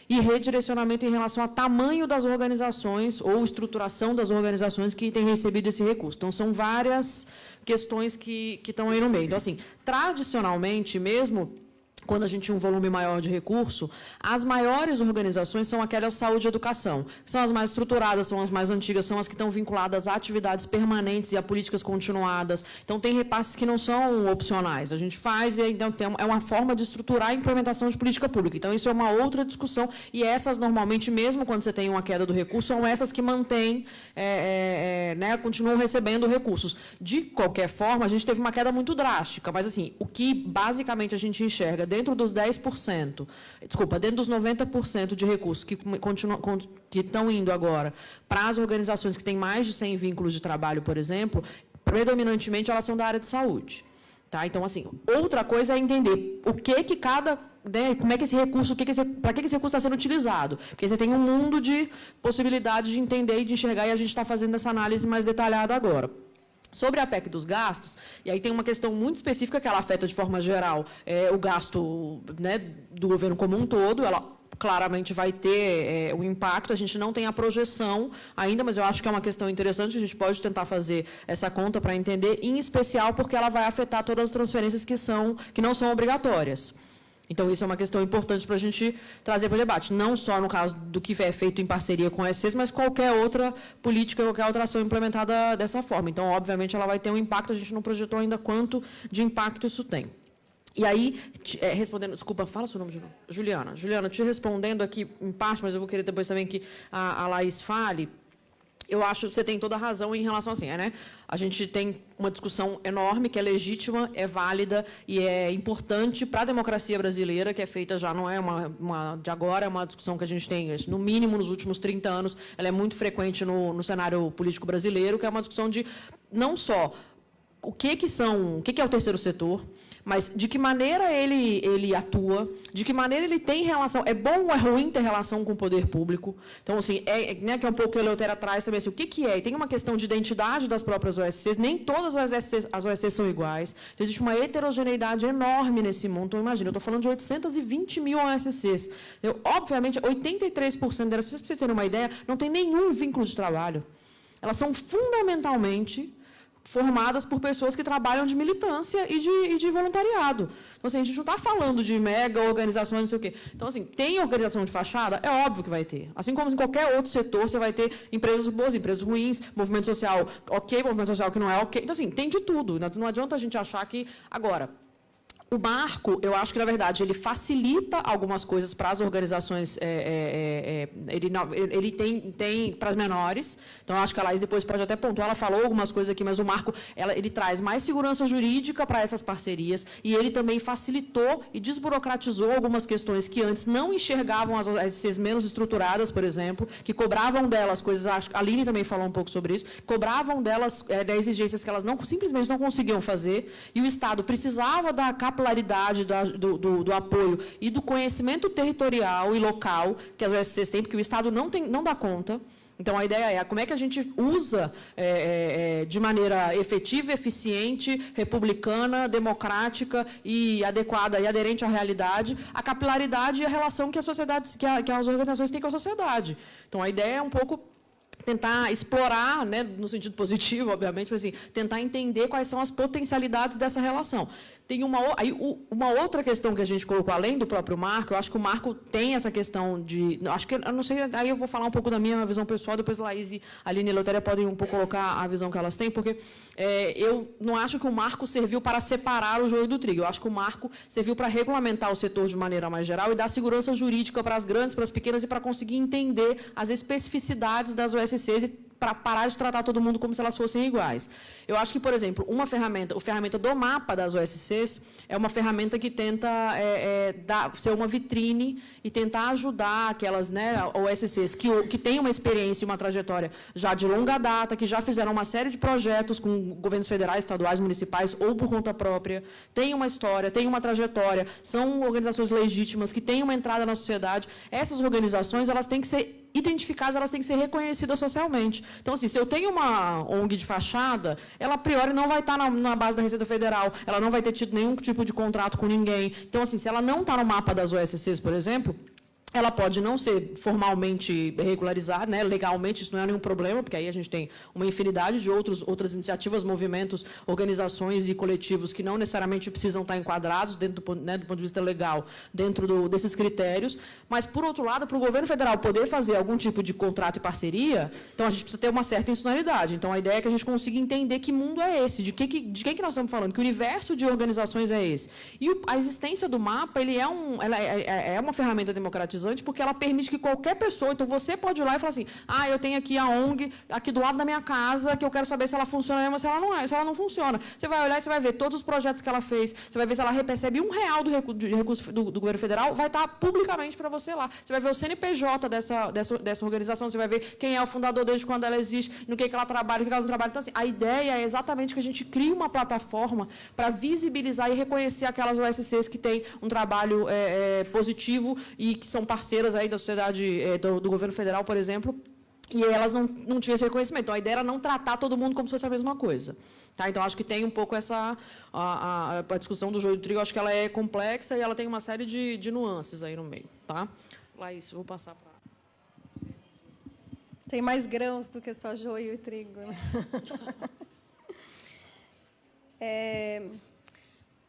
e redirecionamento em relação ao tamanho das organizações ou estruturação das organizações que têm recebido esse recurso. Então, são várias questões que estão aí no meio. Então, assim, tradicionalmente, mesmo quando a gente tinha um volume maior de recurso, as maiores organizações são aquelas saúde e educação, que são as mais estruturadas, são as mais antigas, são as que estão vinculadas a atividades permanentes e a políticas continuadas. Então, tem repasses que não são opcionais. A gente faz e então, é uma forma de estruturar a implementação de política pública. Então, isso é uma outra discussão. E essas, normalmente, mesmo quando você tem uma queda do recurso, são essas que mantêm, né, continuam recebendo recursos. De qualquer forma, a gente teve uma queda muito drástica, mas, assim, o que, basicamente, a gente enxerga dentro dos 10%, dentro dos 90% de recursos que estão indo agora para as organizações que têm mais de 100 vínculos de trabalho, por exemplo, predominantemente elas são da área de saúde. Tá? Então, assim, outra coisa é entender o que cada... Né, como é que esse recurso, para que esse recurso está sendo utilizado? Porque você tem um mundo de possibilidades de entender e de enxergar, e a gente está fazendo essa análise mais detalhada agora. Sobre a PEC dos gastos, e aí tem uma questão muito específica que ela afeta de forma geral o gasto, né, do governo como um todo. Ela claramente vai ter um impacto. A gente não tem a projeção ainda, mas eu acho que é uma questão interessante. A gente pode tentar fazer essa conta para entender, em especial porque ela vai afetar todas as transferências que não são obrigatórias. Então, isso é uma questão importante para a gente trazer para o debate. Não só no caso do que é feito em parceria com a SCs, mas qualquer outra política, qualquer outra ação implementada dessa forma. Então, obviamente, ela vai ter um impacto. A gente não projetou ainda quanto de impacto isso tem. E aí, respondendo... Desculpa, fala seu nome de novo. Juliana. Juliana, te respondendo aqui em parte, mas eu vou querer depois também que a Laís fale. Eu acho que você tem toda a razão em relação assim, né? A gente tem uma discussão enorme, que é legítima, é válida e é importante para a democracia brasileira, que é feita já, não é uma de agora, é uma discussão que a gente tem, no mínimo, nos últimos 30 anos, ela é muito frequente no cenário político brasileiro, que é uma discussão de não só o que é o terceiro setor, mas de que maneira ele atua, de que maneira ele tem relação, é bom ou é ruim ter relação com o poder público. Então, assim, né, que é um pouco que o Eleutério atrás também, assim, o que é? E tem uma questão de identidade das próprias OSCs, nem todas as OSCs são iguais, então, existe uma heterogeneidade enorme nesse mundo. Então, imagina, eu estou falando de 820 mil OSCs. Obviamente, 83% delas, para vocês terem uma ideia, não tem nenhum vínculo de trabalho. Elas são fundamentalmente formadas por pessoas que trabalham de militância e de voluntariado. Então, assim, a gente não está falando de mega organizações, não sei o quê. Então, assim, tem organização de fachada? É óbvio que vai ter. Assim como em qualquer outro setor, você vai ter empresas boas, empresas ruins, movimento social ok, movimento social que não é ok. Então, assim, tem de tudo. Não adianta a gente achar que... Agora, o marco, eu acho que, na verdade, ele facilita algumas coisas para as organizações, ele tem para as menores, então, acho que a Laís depois pode até pontuar, ela falou algumas coisas aqui, mas o marco, ele traz mais segurança jurídica para essas parcerias, e ele também facilitou e desburocratizou algumas questões que antes não enxergavam as OSCs menos estruturadas, por exemplo, que cobravam delas coisas, acho que a Aline também falou um pouco sobre isso, cobravam delas exigências que elas simplesmente não conseguiam fazer, e o Estado precisava da capacidade do apoio e do conhecimento territorial e local que as OSCs têm, porque o Estado não dá conta. Então, a ideia é como é que a gente usa de maneira efetiva, eficiente, republicana, democrática e adequada e aderente à realidade, a capilaridade e a relação que a sociedade, que as organizações têm com a sociedade. Então, a ideia é um pouco tentar explorar, né, no sentido positivo, obviamente, mas, assim, tentar entender quais são as potencialidades dessa relação. Tem uma outra questão que a gente colocou, além do próprio marco, eu acho que o marco tem essa questão de... eu não sei, aí eu vou falar um pouco da minha visão pessoal, depois a Laís e a Aline e a Eleutéria podem um pouco colocar a visão que elas têm, porque eu não acho que o marco serviu para separar o joio do trigo. Eu acho que o marco serviu para regulamentar o setor de maneira mais geral e dar segurança jurídica para as grandes, para as pequenas, e para conseguir entender as especificidades das OSCs e para parar de tratar todo mundo como se elas fossem iguais. Eu acho que, por exemplo, a ferramenta do mapa das OSCs é uma ferramenta que tenta ser uma vitrine e tentar ajudar aquelas, né, OSCs que têm uma experiência e uma trajetória já de longa data, que já fizeram uma série de projetos com governos federais, estaduais, municipais ou por conta própria, têm uma história, têm uma trajetória, são organizações legítimas, que têm uma entrada na sociedade. Essas organizações, elas têm que ser identificadas, elas têm que ser reconhecidas socialmente. Então, assim, se eu tenho uma ONG de fachada, ela, a priori, não vai estar na base da Receita Federal, ela não vai ter tido nenhum tipo de contrato com ninguém. Então, assim, se ela não está no mapa das OSCs, por exemplo, ela pode não ser formalmente regularizada, né, legalmente, isso não é nenhum problema, porque aí a gente tem uma infinidade de outras iniciativas, movimentos, organizações e coletivos que não necessariamente precisam estar enquadrados dentro do, né, do ponto de vista legal, dentro desses critérios. Mas, por outro lado, para o governo federal poder fazer algum tipo de contrato e parceria, então a gente precisa ter uma certa institucionalidade. Então, a ideia é que a gente consiga entender que mundo é esse, de quem que nós estamos falando, que universo de organizações é esse. E a existência do mapa, ela é uma ferramenta democratizante, porque ela permite que qualquer pessoa, então você pode ir lá e falar assim, eu tenho aqui a ONG aqui do lado da minha casa, que eu quero saber se ela funciona mesmo, se ela não funciona. Você vai olhar e você vai ver todos os projetos que ela fez, você vai ver se ela recebe R$1 de recurso do governo federal, vai estar publicamente para você lá. Você vai ver o CNPJ dessa organização, você vai ver quem é o fundador, desde quando ela existe, no que ela trabalha, no que ela não trabalha. Então, assim, a ideia é exatamente que a gente crie uma plataforma para visibilizar e reconhecer aquelas OSCs que têm um trabalho positivo e que são parceiras aí da sociedade, do governo federal, por exemplo, e elas não tinham esse reconhecimento. Então, a ideia era não tratar todo mundo como se fosse a mesma coisa. Tá? Então, acho que tem um pouco a discussão do joio do trigo, acho que ela é complexa e ela tem uma série de nuances aí no meio. Tá? Laís, vou passar para... Tem mais grãos do que só joio e trigo. Né?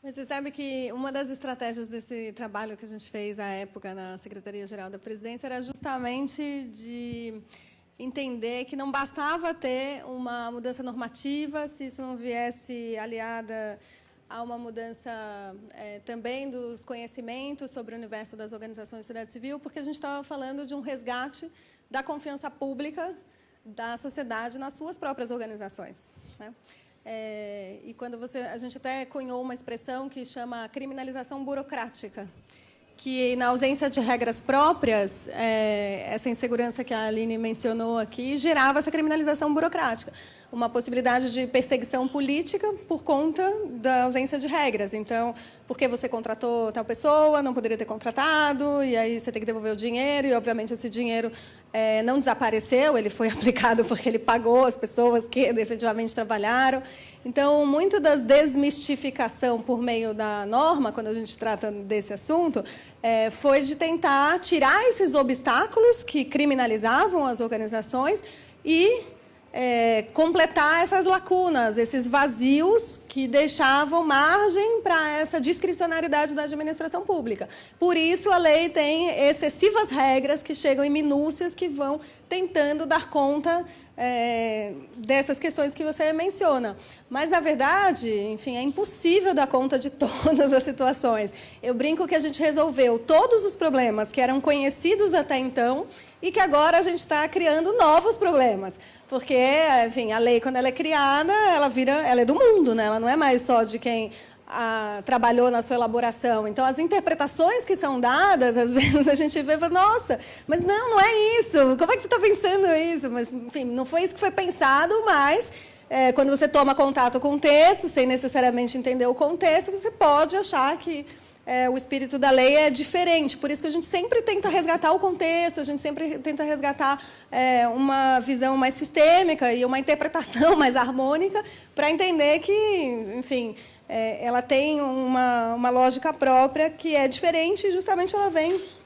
Mas você sabe que uma das estratégias desse trabalho que a gente fez à época na Secretaria-Geral da Presidência era justamente de entender que não bastava ter uma mudança normativa, se isso não viesse aliada a uma mudança também dos conhecimentos sobre o universo das organizações de sociedade civil, porque a gente estava falando de um resgate da confiança pública da sociedade nas suas próprias organizações, né? E quando a gente até cunhou uma expressão que chama criminalização burocrática, que, na ausência de regras próprias, essa insegurança que a Aline mencionou aqui, gerava essa criminalização burocrática. uma possibilidade de perseguição política por conta da ausência de regras. Então, porque você contratou tal pessoa, não poderia ter contratado, e aí você tem que devolver o dinheiro, e, obviamente, esse dinheiro não desapareceu, ele foi aplicado porque ele pagou as pessoas que efetivamente trabalharam. Então, muito da desmistificação por meio da norma, quando a gente trata desse assunto, foi de tentar tirar esses obstáculos que criminalizavam as organizações e completar essas lacunas, esses vazios que deixavam margem para essa discricionariedade da administração pública. Por isso, a lei tem excessivas regras que chegam em minúcias que vão tentando dar conta dessas questões que você menciona. Mas, na verdade, enfim, é impossível dar conta de todas as situações. Eu brinco que a gente resolveu todos os problemas que eram conhecidos até então e que agora a gente está criando novos problemas. Porque, enfim, a lei, quando ela é criada, ela é do mundo, né? Ela não é mais só de quem trabalhou na sua elaboração. Então, as interpretações que são dadas, às vezes a gente vê e fala, nossa, mas não é isso. Como é que você está pensando isso? Mas, enfim, não foi isso que foi pensado, mas quando você toma contato com o texto, sem necessariamente entender o contexto, você pode achar que o espírito da lei é diferente. Por isso que a gente sempre tenta resgatar o contexto, a gente sempre tenta resgatar uma visão mais sistêmica e uma interpretação mais harmônica para entender que, enfim, ela tem uma lógica própria que é diferente e justamente ela vem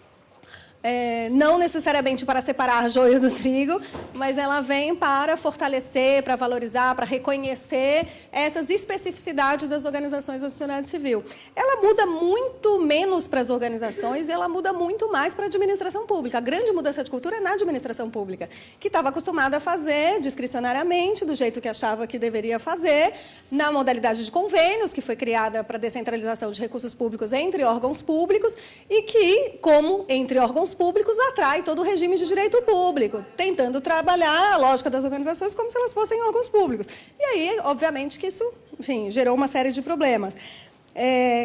não necessariamente para separar joio do trigo, mas ela vem para fortalecer, para valorizar, para reconhecer essas especificidades das organizações da sociedade civil. Ela muda muito menos para as organizações e ela muda muito mais para a administração pública. A grande mudança de cultura é na administração pública, que estava acostumada a fazer discricionariamente, do jeito que achava que deveria fazer, na modalidade de convênios, que foi criada para descentralização de recursos públicos entre órgãos públicos e que, como entre órgãos públicos, atrai todo o regime de direito público, tentando trabalhar a lógica das organizações como se elas fossem órgãos públicos. E aí, obviamente, que isso, enfim, gerou uma série de problemas.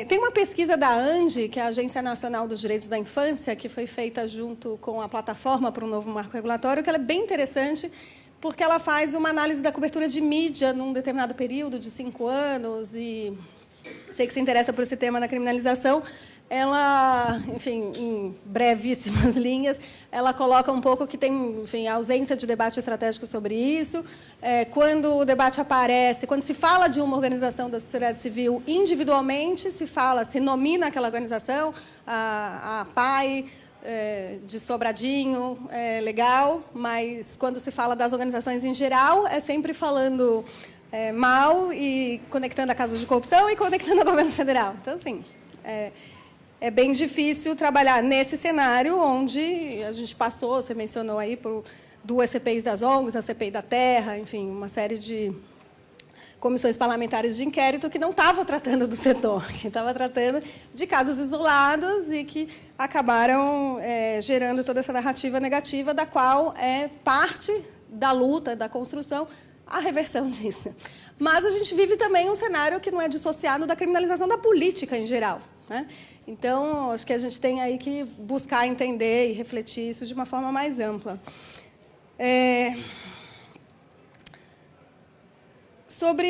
Tem uma pesquisa da ANDI, que é a Agência Nacional dos Direitos da Infância, que foi feita junto com a Plataforma para um Novo Marco Regulatório, que ela é bem interessante, porque ela faz uma análise da cobertura de mídia num determinado período de 5 anos, e sei que se interessa por esse tema da criminalização. Ela, enfim, em brevíssimas linhas, ela coloca um pouco que tem, enfim, a ausência de debate estratégico sobre isso. Quando o debate aparece, quando se fala de uma organização da sociedade civil individualmente, se nomina aquela organização, a PAI, de Sobradinho, legal, mas quando se fala das organizações em geral, é sempre falando mal e conectando a casos de corrupção e conectando ao governo federal. Então, assim, é bem difícil trabalhar nesse cenário onde a gente passou, você mencionou aí, por 2 CPIs das ONGs, a CPI da Terra, enfim, uma série de comissões parlamentares de inquérito que não estavam tratando do setor, que estavam tratando de casos isolados e que acabaram gerando toda essa narrativa negativa, da qual é parte da luta, da construção, a reversão disso. Mas a gente vive também um cenário que não é dissociado da criminalização da política em geral, né? Então, acho que a gente tem aí que buscar entender e refletir isso de uma forma mais ampla. Sobre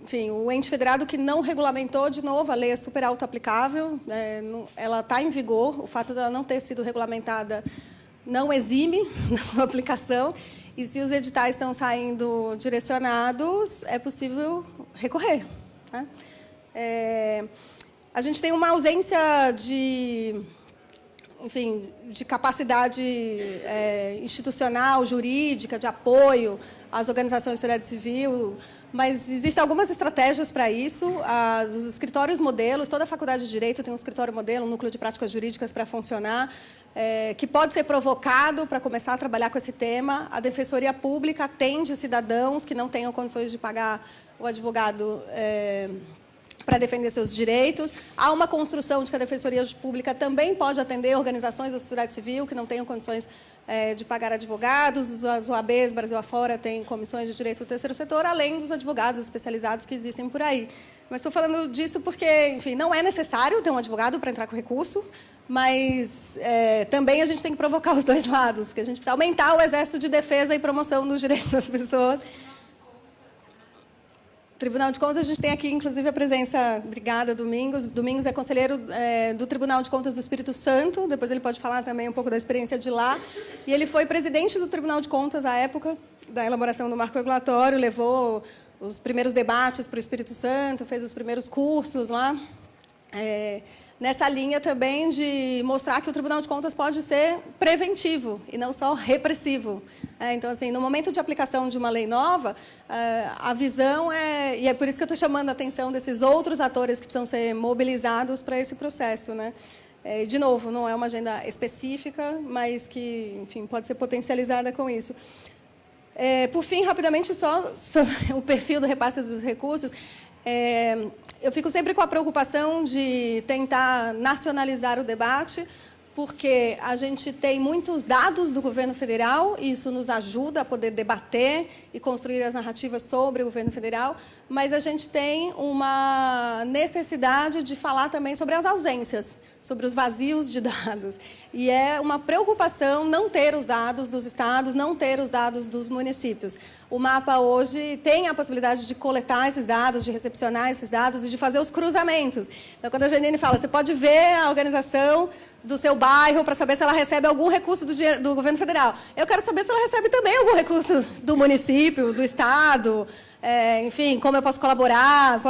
enfim, o ente federado que não regulamentou, de novo, a lei é super auto-aplicável, ela está em vigor, o fato dela não ter sido regulamentada não exime da sua aplicação, e se os editais estão saindo direcionados, é possível recorrer, né? A gente tem uma ausência enfim, de capacidade institucional, jurídica, de apoio às organizações da sociedade civil, mas existem algumas estratégias para isso. Os escritórios modelos, toda a faculdade de Direito tem um escritório modelo, um núcleo de práticas jurídicas para funcionar, que pode ser provocado para começar a trabalhar com esse tema. A Defensoria Pública atende cidadãos que não tenham condições de pagar o advogado para defender seus direitos. Há uma construção de que a Defensoria Pública também pode atender organizações da sociedade civil que não tenham condições de pagar advogados. As OABs, Brasil afora, têm comissões de direito do terceiro setor, além dos advogados especializados que existem por aí. Mas estou falando disso porque, enfim, não é necessário ter um advogado para entrar com recurso, mas também a gente tem que provocar os dois lados, porque a gente precisa aumentar o exército de defesa e promoção dos direitos das pessoas. Tribunal de Contas, a gente tem aqui, inclusive, a presença, obrigada, Domingos. Domingos é conselheiro do Tribunal de Contas do Espírito Santo, depois ele pode falar também um pouco da experiência de lá. E ele foi presidente do Tribunal de Contas à época da elaboração do marco regulatório, levou os primeiros debates para o Espírito Santo, fez os primeiros cursos lá. Nessa linha também de mostrar que o Tribunal de Contas pode ser preventivo e não só repressivo. Então, assim, no momento de aplicação de uma lei nova, a visão e é por isso que eu estou chamando a atenção desses outros atores que precisam ser mobilizados para esse processo, né? De novo, não é uma agenda específica, mas que, enfim, pode ser potencializada com isso. Por fim, rapidamente, só sobre o perfil do repasse dos recursos. Eu fico sempre com a preocupação de tentar nacionalizar o debate, porque a gente tem muitos dados do governo federal, e isso nos ajuda a poder debater e construir as narrativas sobre o governo federal, mas a gente tem uma necessidade de falar também sobre as ausências, sobre os vazios de dados. E é uma preocupação não ter os dados dos estados, não ter os dados dos municípios. O mapa hoje tem a possibilidade de coletar esses dados, de recepcionar esses dados e de fazer os cruzamentos. Então, quando a Janine fala, você pode ver a organização do seu bairro para saber se ela recebe algum recurso do governo federal. Eu quero saber se ela recebe também algum recurso do município, do estado, enfim, como eu posso colaborar.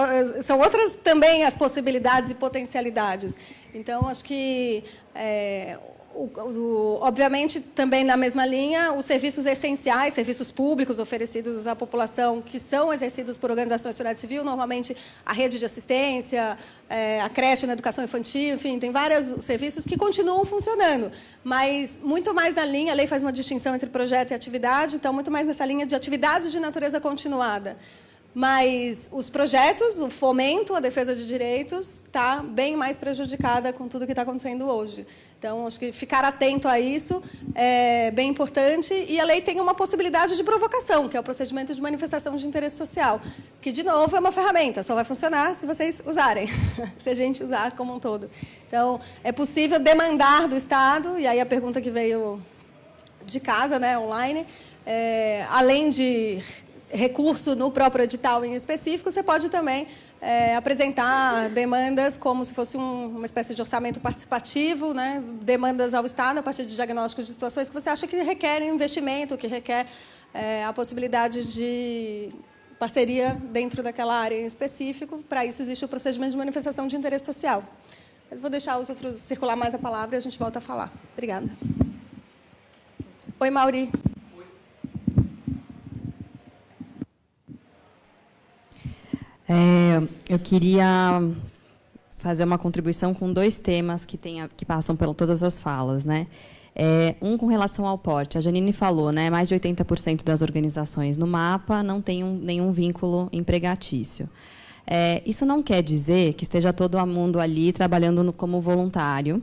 São outras também as possibilidades e potencialidades. Então, acho que, obviamente, também na mesma linha, os serviços essenciais, serviços públicos oferecidos à população, que são exercidos por organizações da sociedade civil, normalmente a rede de assistência, a creche na educação infantil, enfim, tem vários serviços que continuam funcionando, mas muito mais na linha, a lei faz uma distinção entre projeto e atividade, então muito mais nessa linha de atividades de natureza continuada. Mas os projetos, o fomento, a defesa de direitos, está bem mais prejudicada com tudo que está acontecendo hoje. Então, acho que ficar atento a isso é bem importante. E a lei tem uma possibilidade de provocação, que é o procedimento de manifestação de interesse social, que, de novo, é uma ferramenta, só vai funcionar se vocês usarem, se a gente usar como um todo. Então, é possível demandar do Estado, e aí a pergunta que veio de casa, né, online, além de recurso no próprio edital em específico, você pode também apresentar demandas como se fosse uma espécie de orçamento participativo, né? Demandas ao Estado a partir de diagnósticos de situações que você acha que requerem investimento, que requer a possibilidade de parceria dentro daquela área em específico. Para isso, existe o procedimento de manifestação de interesse social. Mas vou deixar os outros circular mais a palavra e a gente volta a falar. Obrigada. Oi, Mauri. Eu queria fazer uma contribuição com dois temas que passam por todas as falas, né? Um com relação ao porte. A Janine falou, né? Mais de 80% das organizações no mapa não tem nenhum vínculo empregatício. Isso não quer dizer que esteja todo mundo ali trabalhando como voluntário.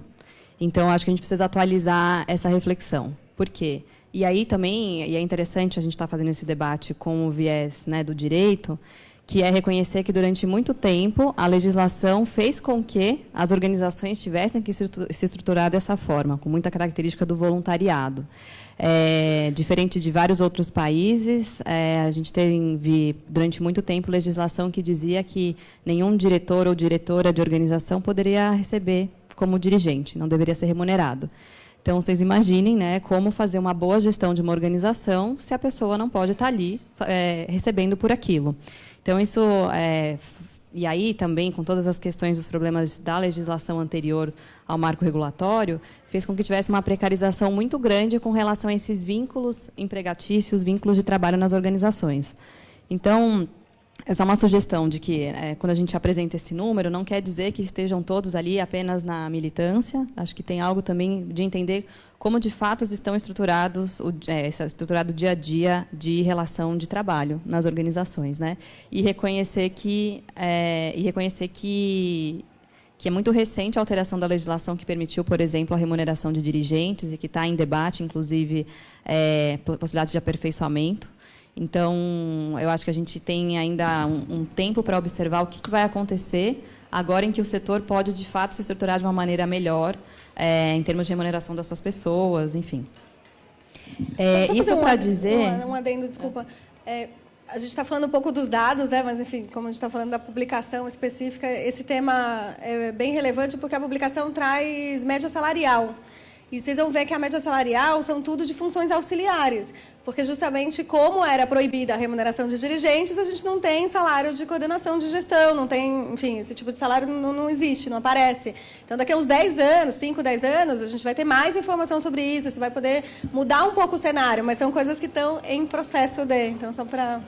Então, acho que a gente precisa atualizar essa reflexão. Por quê? E aí também, e é interessante a gente estar fazendo esse debate com o viés, né, do direito, que é reconhecer que, durante muito tempo, a legislação fez com que as organizações tivessem que se estruturar dessa forma, com muita característica do voluntariado. Diferente de vários outros países, a gente teve, durante muito tempo, legislação que dizia que nenhum diretor ou diretora de organização poderia receber como dirigente, não deveria ser remunerado. Então, vocês imaginem, né, como fazer uma boa gestão de uma organização se a pessoa não pode estar ali recebendo por aquilo. Então, isso, e aí também, com todas as questões dos problemas da legislação anterior ao marco regulatório, fez com que tivesse uma precarização muito grande com relação a esses vínculos empregatícios, vínculos de trabalho nas organizações. Então, é só uma sugestão de que, quando a gente apresenta esse número, não quer dizer que estejam todos ali apenas na militância. Acho que tem algo também de entender como, de fato, estão estruturados estruturado o dia a dia de relação de trabalho nas organizações, né? E reconhecer que é muito recente a alteração da legislação que permitiu, por exemplo, a remuneração de dirigentes e que está em debate, inclusive, possibilidades de aperfeiçoamento. Então, eu acho que a gente tem ainda um tempo para observar o que vai acontecer agora em que o setor pode, de fato, se estruturar de uma maneira melhor, em termos de remuneração das suas pessoas, enfim. Isso para dizer... Um adendo, desculpa. A gente está falando um pouco dos dados, né? Mas, enfim, como a gente está falando da publicação específica, esse tema é bem relevante porque a publicação traz média salarial. E vocês vão ver que a média salarial são tudo de funções auxiliares, porque justamente como era proibida a remuneração de dirigentes, a gente não tem salário de coordenação de gestão, não tem, enfim, esse tipo de salário não existe, não aparece. Então, daqui a uns 10 anos, 5, 10 anos, a gente vai ter mais informação sobre isso, isso vai poder mudar um pouco o cenário, mas são coisas que estão em processo de... Então, só para...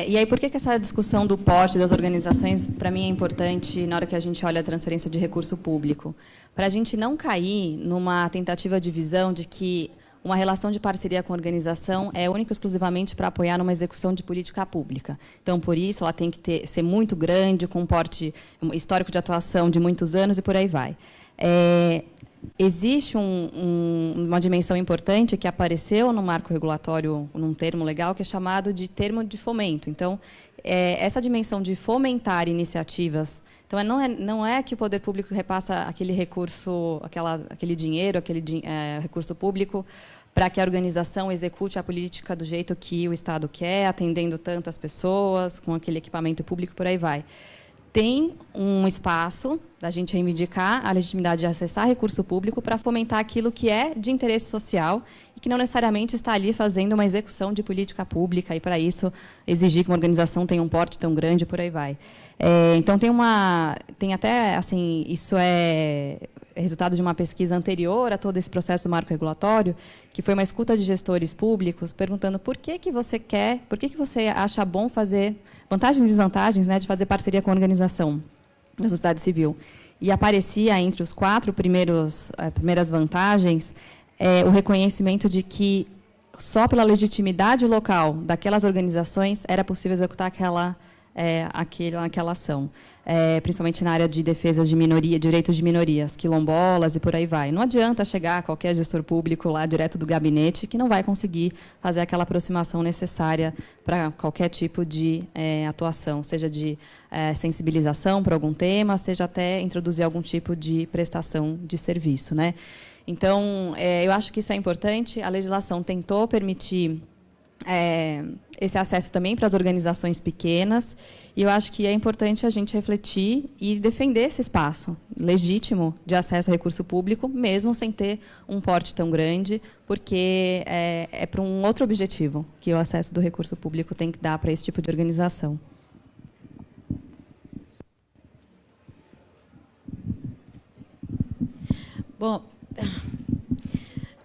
E aí, por que essa discussão do porte das organizações, para mim, é importante na hora que a gente olha a transferência de recurso público? Para a gente não cair numa tentativa de visão de que uma relação de parceria com a organização é única e exclusivamente para apoiar numa execução de política pública. Então, por isso, ela tem que ser muito grande, com um porte histórico de atuação de muitos anos e por aí vai. Existe uma dimensão importante que apareceu no marco regulatório, num termo legal, que é chamado de termo de fomento. Então, essa dimensão de fomentar iniciativas. Então, não é que o poder público repassa aquele recurso, aquele dinheiro, recurso público, para que a organização execute a política do jeito que o Estado quer, atendendo tantas pessoas, com aquele equipamento público, por aí vai. Tem um espaço da gente reivindicar a legitimidade de acessar recurso público para fomentar aquilo que é de interesse social e que não necessariamente está ali fazendo uma execução de política pública e, para isso, exigir que uma organização tenha um porte tão grande, por aí vai. Então, tem até, assim, isso é resultado de uma pesquisa anterior a todo esse processo do marco regulatório, que foi uma escuta de gestores públicos, perguntando por que você acha bom fazer, vantagens e desvantagens, né, de fazer parceria com a organização da sociedade civil. E aparecia entre os 4 primeiras vantagens o reconhecimento de que só pela legitimidade local daquelas organizações era possível executar aquela ação, principalmente na área de defesa de minoria, direitos de minorias, quilombolas e por aí vai. Não adianta chegar a qualquer gestor público lá direto do gabinete que não vai conseguir fazer aquela aproximação necessária para qualquer tipo de atuação, seja de sensibilização para algum tema, seja até introduzir algum tipo de prestação de serviço, né? Então, eu acho que isso é importante. A legislação tentou permitir esse acesso também para as organizações pequenas, e eu acho que é importante a gente refletir e defender esse espaço legítimo de acesso a recurso público, mesmo sem ter um porte tão grande, porque é para um outro objetivo que o acesso do recurso público tem que dar para esse tipo de organização. Bom,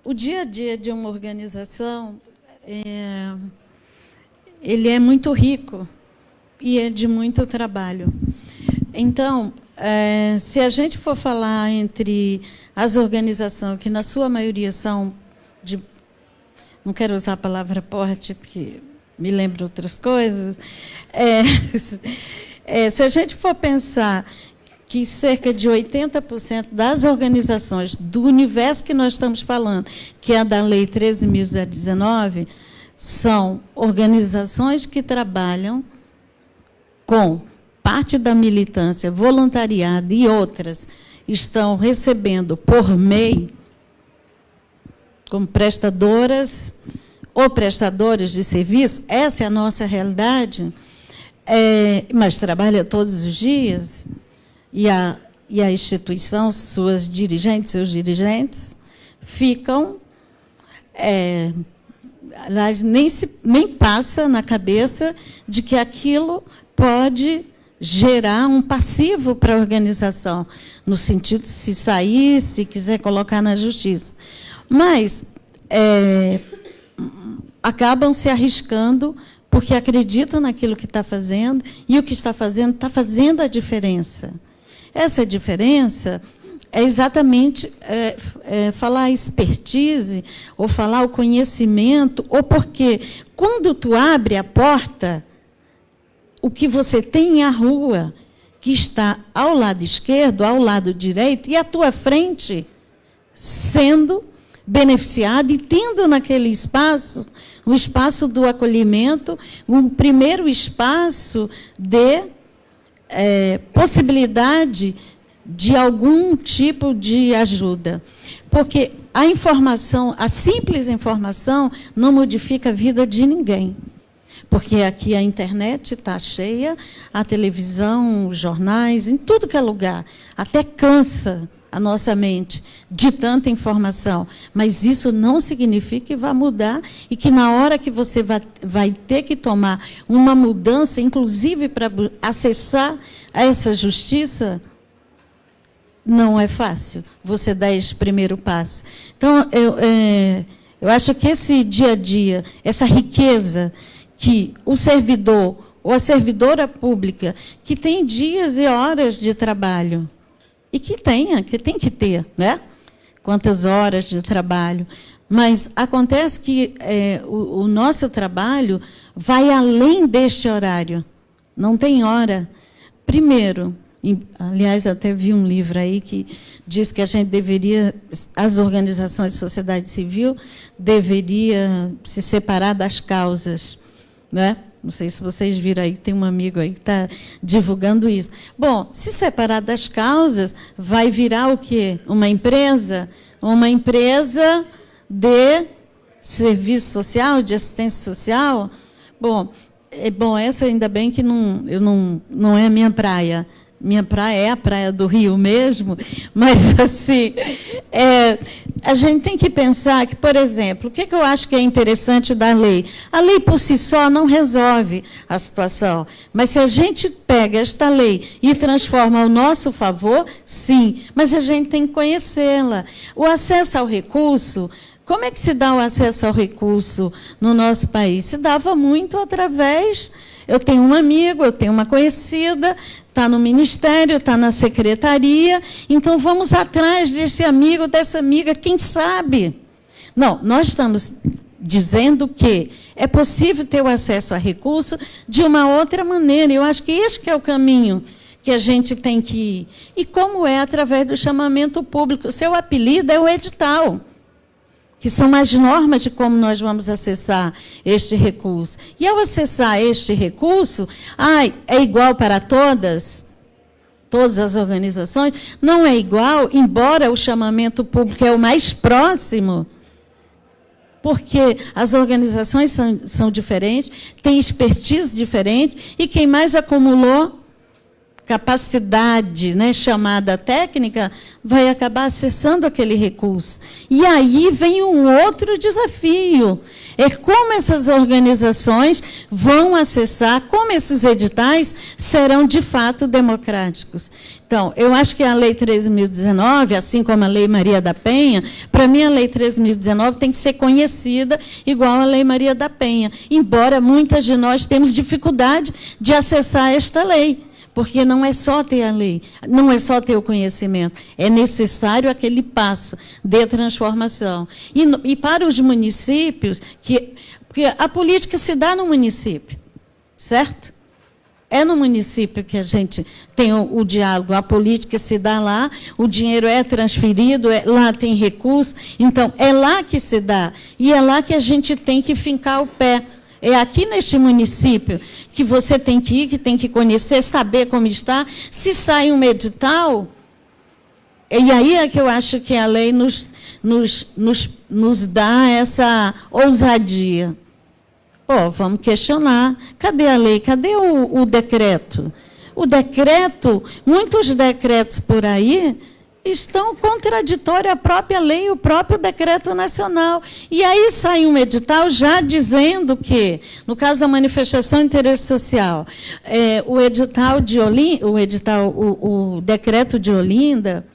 o dia a dia de uma organização ele é muito rico e é de muito trabalho. Então, se a gente for falar entre as organizações, que na sua maioria são de... Não quero usar a palavra porte, porque me lembra outras coisas. Se a gente for pensar que cerca de 80% das organizações do universo que nós estamos falando, que é a da Lei 13.019, são organizações que trabalham com parte da militância, voluntariado e outras estão recebendo por MEI, como prestadoras ou prestadores de serviço. Essa é a nossa realidade, mas trabalha todos os dias. E a instituição, seus dirigentes, ficam... nem passa na cabeça de que aquilo pode gerar um passivo para a organização, no sentido de se sair, se quiser colocar na justiça. Mas acabam se arriscando porque acredita naquilo que está fazendo, e o que está fazendo a diferença. Essa diferença é exatamente falar a expertise, ou falar o conhecimento, ou porque, quando tu abre a porta, o que você tem é a rua, que está ao lado esquerdo, ao lado direito, e à tua frente, sendo beneficiado e tendo naquele espaço o espaço do acolhimento, o primeiro espaço de possibilidade de algum tipo de ajuda. Porque a informação, a simples informação, não modifica a vida de ninguém. Porque aqui a internet está cheia, a televisão, os jornais, em tudo que é lugar. Até cansa a nossa mente de tanta informação. Mas isso não significa que vai mudar e que, na hora que você vai ter que tomar uma mudança, inclusive para acessar a essa justiça, não é fácil você dar esse primeiro passo. Então, eu acho que esse dia a dia, essa riqueza que o servidor ou a servidora pública, que tem dias e horas de trabalho, e que tem que ter, né? Quantas horas de trabalho. Mas acontece que o nosso trabalho vai além deste horário. Não tem hora. Primeiro, aliás, até vi um livro aí que diz que a gente deveria, as organizações de sociedade civil, deveria se separar das causas, né? Não sei se vocês viram aí, tem um amigo aí que está divulgando isso. Bom, se separar das causas, vai virar o quê? Uma empresa de serviço social, de assistência social. Bom, essa ainda bem que não é a minha praia. Minha praia é a praia do Rio mesmo, mas, assim, a gente tem que pensar que, por exemplo, o que eu acho que é interessante da lei? A lei, por si só, não resolve a situação, mas se a gente pega esta lei e transforma ao nosso favor, sim, mas a gente tem que conhecê-la. O acesso ao recurso, como é que se dá o acesso ao recurso no nosso país? Se dava muito através... Eu tenho um amigo, eu tenho uma conhecida, está no ministério, está na secretaria, então vamos atrás desse amigo, dessa amiga, quem sabe? Não, nós estamos dizendo que é possível ter o acesso a recurso de uma outra maneira. Eu acho que este que é o caminho que a gente tem que ir. E como é? Através do chamamento público. O seu apelido é o edital, que são as normas de como nós vamos acessar este recurso. E, ao acessar este recurso, é igual para todas as organizações? Não é igual, embora o chamamento público é o mais próximo, porque as organizações são diferentes, têm expertise diferente, e quem mais acumulou capacidade, né, chamada técnica, vai acabar acessando aquele recurso. E aí vem um outro desafio. É como essas organizações vão acessar, como esses editais serão, de fato, democráticos. Então, eu acho que a Lei 13.019, assim como a Lei Maria da Penha, para mim a Lei 13.019 tem que ser conhecida igual a Lei Maria da Penha, embora muitas de nós temos dificuldade de acessar esta lei. Porque não é só ter a lei, não é só ter o conhecimento, é necessário aquele passo de transformação. E para os municípios, porque a política se dá no município, certo? É no município que a gente tem o diálogo, a política se dá lá, o dinheiro é transferido, lá tem recurso, então é lá que se dá, e é lá que a gente tem que fincar o pé. É aqui neste município que você tem que ir, que tem que conhecer, saber como está. Se sai um edital, e aí é que eu acho que a lei nos dá essa ousadia. Pô, vamos questionar. Cadê a lei? Cadê o decreto? O decreto, muitos decretos por aí estão contraditórios à própria lei, o próprio decreto nacional. E aí sai um edital já dizendo que, no caso da manifestação de interesse social, o edital de Olinda, o decreto de Olinda,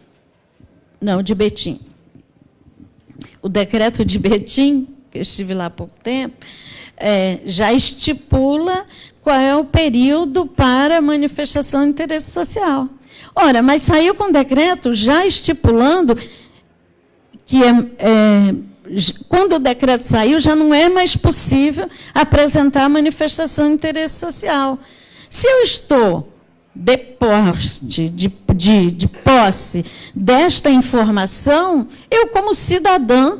não, de Betim. O decreto de Betim, que eu estive lá há pouco tempo, já estipula qual é o período para manifestação de interesse social. Ora, mas saiu com decreto já estipulando que quando o decreto saiu, já não é mais possível apresentar manifestação de interesse social. Se eu estou de posse desta informação, eu, como cidadã,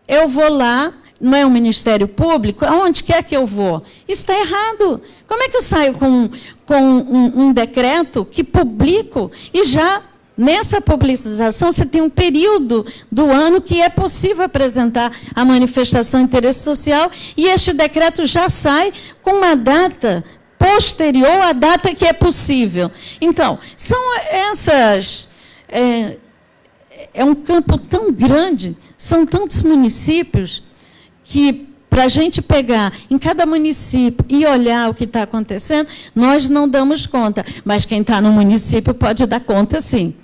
eu vou lá, não é o Ministério Público, aonde quer que eu vou? Isso está errado. Como é que eu saio com um decreto que publico e já, nessa publicização, você tem um período do ano que é possível apresentar a manifestação de interesse social e este decreto já sai com uma data posterior à data que é possível. Então, são essas... É um campo tão grande, são tantos municípios que, para a gente pegar em cada município e olhar o que está acontecendo, nós não damos conta. Mas quem está no município pode dar conta, sim.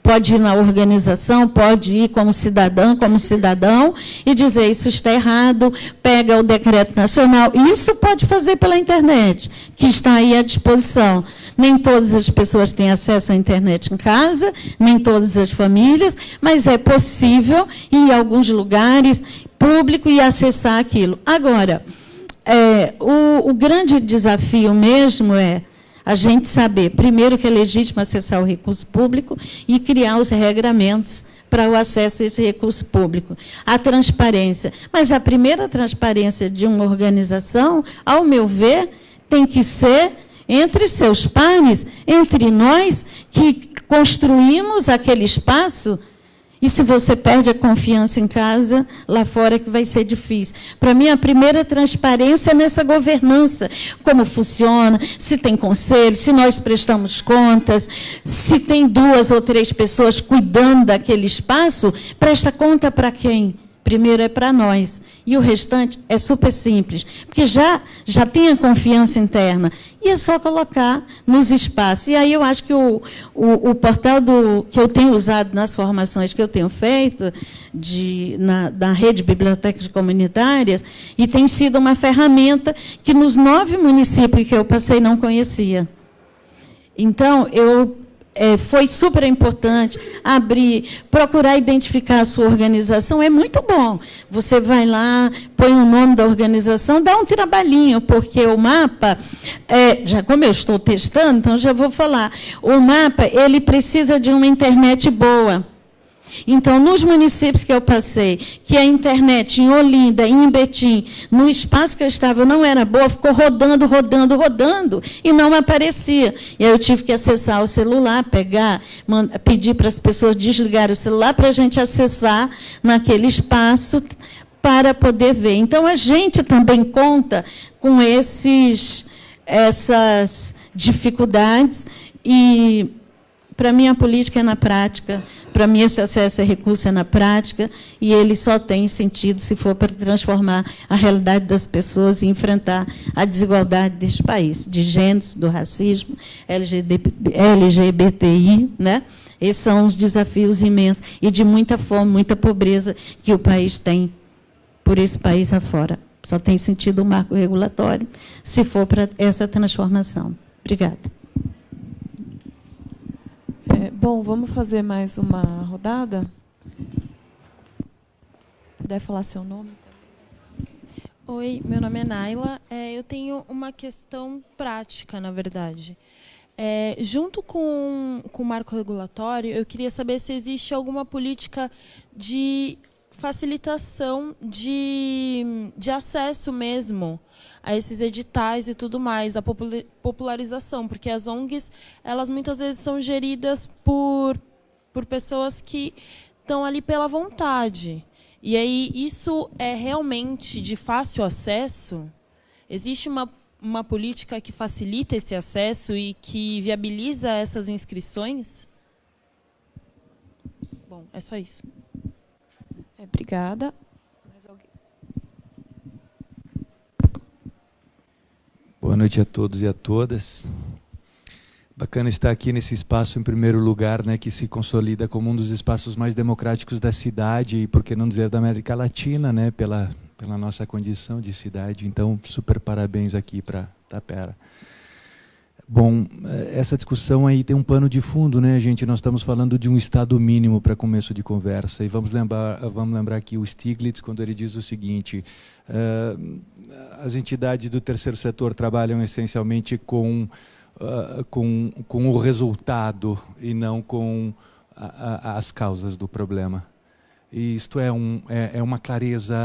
Pode ir na organização, pode ir como cidadã, como cidadão, e dizer isso está errado, pega o decreto nacional. Isso pode fazer pela internet, que está aí à disposição. Nem todas as pessoas têm acesso à internet em casa, nem todas as famílias, mas é possível ir em alguns lugares públicos e acessar aquilo. Agora, o grande desafio mesmo é a gente saber, primeiro, que é legítimo acessar o recurso público e criar os regramentos para o acesso a esse recurso público. A transparência. Mas a primeira transparência de uma organização, ao meu ver, tem que ser entre seus pares, entre nós, que construímos aquele espaço. E se você perde a confiança em casa, lá fora que vai ser difícil. Para mim, a primeira transparência é nessa governança. Como funciona, se tem conselho, se nós prestamos contas, se tem 2 ou 3 pessoas cuidando daquele espaço, presta conta para quem? Primeiro é para nós. E o restante é super simples. Porque já tem a confiança interna. E é só colocar nos espaços. E aí eu acho que o portal que eu tenho usado nas formações que eu tenho feito, na rede de bibliotecas comunitárias, e tem sido uma ferramenta que nos 9 municípios que eu passei não conhecia. Então, foi super importante abrir, procurar identificar a sua organização, é muito bom. Você vai lá, põe o nome da organização, dá um trabalhinho, porque o mapa, já como eu estou testando, então já vou falar, o mapa ele precisa de uma internet boa. Então, nos municípios que eu passei, que a internet em Olinda, em Betim, no espaço que eu estava não era boa, ficou rodando, e não aparecia. E aí eu tive que acessar o celular, pedir para as pessoas desligarem o celular para a gente acessar naquele espaço para poder ver. Então, a gente também conta com essas dificuldades e... Para mim, a política é na prática, para mim, esse acesso a recurso é na prática, e ele só tem sentido se for para transformar a realidade das pessoas e enfrentar a desigualdade deste país, de gêneros, do racismo, LGBTI, né? Esses são os desafios imensos, e de muita fome, muita pobreza que o país tem por esse país afora. Só tem sentido o marco regulatório se for para essa transformação. Obrigada. Bom, vamos fazer mais uma rodada? Puder falar seu nome também? Oi, meu nome é Naila. Eu tenho uma questão prática, na verdade. Junto com o marco regulatório, eu queria saber se existe alguma política de facilitação de acesso mesmo a esses editais e tudo mais, a popularização, porque as ONGs, elas muitas vezes são geridas por pessoas que estão ali pela vontade. E aí isso é realmente de fácil acesso? Existe uma política que facilita esse acesso e que viabiliza essas inscrições? Bom, é só isso. Obrigada. Mais alguém? Boa noite a todos e a todas. Bacana estar aqui nesse espaço, em primeiro lugar, né, que se consolida como um dos espaços mais democráticos da cidade e, por que não dizer, da América Latina, né, pela nossa condição de cidade. Então, super parabéns aqui para Tapera. Bom, essa discussão aí tem um pano de fundo, né, gente? Nós estamos falando de um estado mínimo para começo de conversa. E vamos lembrar aqui o Stiglitz, quando ele diz o seguinte: as entidades do terceiro setor trabalham essencialmente com o resultado e não com as causas do problema. E isto é uma clareza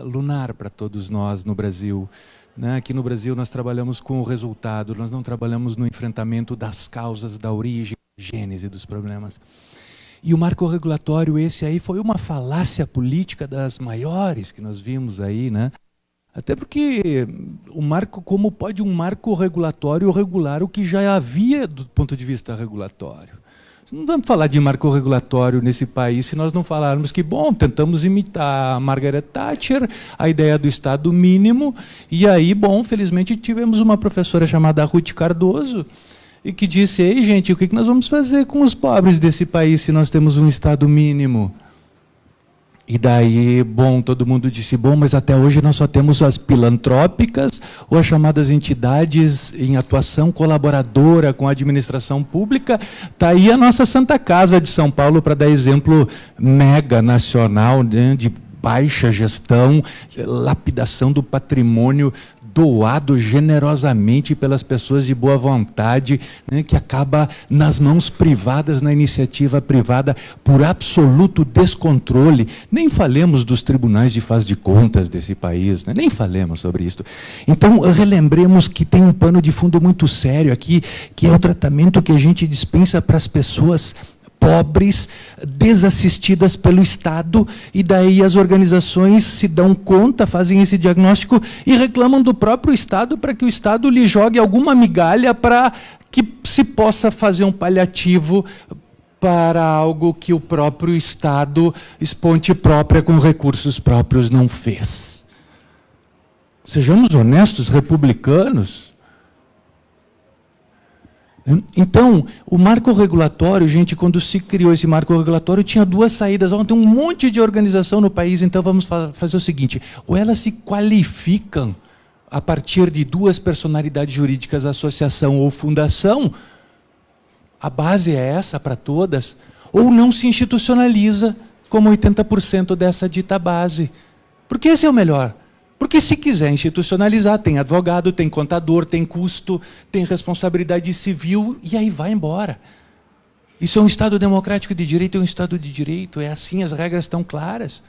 lunar para todos nós no Brasil. Né? Aqui no Brasil nós trabalhamos com o resultado, nós não trabalhamos no enfrentamento das causas, da origem, gênese dos problemas. E o marco regulatório, esse aí, foi uma falácia política das maiores que nós vimos aí, né? Até porque como pode um marco regulatório regular o que já havia do ponto de vista regulatório? Não vamos falar de marco regulatório nesse país se nós não falarmos que, bom, tentamos imitar a Margaret Thatcher, a ideia do Estado mínimo, e aí, bom, felizmente tivemos uma professora chamada Ruth Cardoso, e que disse: ei, gente, o que nós vamos fazer com os pobres desse país se nós temos um Estado mínimo? E daí, bom, todo mundo disse: bom, mas até hoje nós só temos as filantrópicas ou as chamadas entidades em atuação colaboradora com a administração pública. Está aí a nossa Santa Casa de São Paulo para dar exemplo mega nacional, né, de baixa gestão, lapidação do patrimônio doado generosamente pelas pessoas de boa vontade, né, que acaba nas mãos privadas, na iniciativa privada, por absoluto descontrole. Nem falemos dos tribunais de faz de contas desse país, né, nem falemos sobre isso. Então, relembremos que tem um pano de fundo muito sério aqui, que é o tratamento que a gente dispensa para as pessoas pobres, desassistidas pelo Estado, e daí as organizações se dão conta, fazem esse diagnóstico e reclamam do próprio Estado para que o Estado lhe jogue alguma migalha para que se possa fazer um paliativo para algo que o próprio Estado, esponte própria, com recursos próprios, não fez. Sejamos honestos, republicanos. Então, o marco regulatório, gente, quando se criou esse marco regulatório, tinha duas saídas. Tem um monte de organização no país, então vamos fazer o seguinte: ou elas se qualificam a partir de duas personalidades jurídicas, associação ou fundação, a base é essa para todas, ou não se institucionaliza como 80% dessa dita base. Porque esse é o melhor. Porque se quiser institucionalizar, tem advogado, tem contador, tem custo, tem responsabilidade civil, e aí vai embora. Isso é um Estado democrático de direito, é um Estado de direito, é assim, as regras estão claras.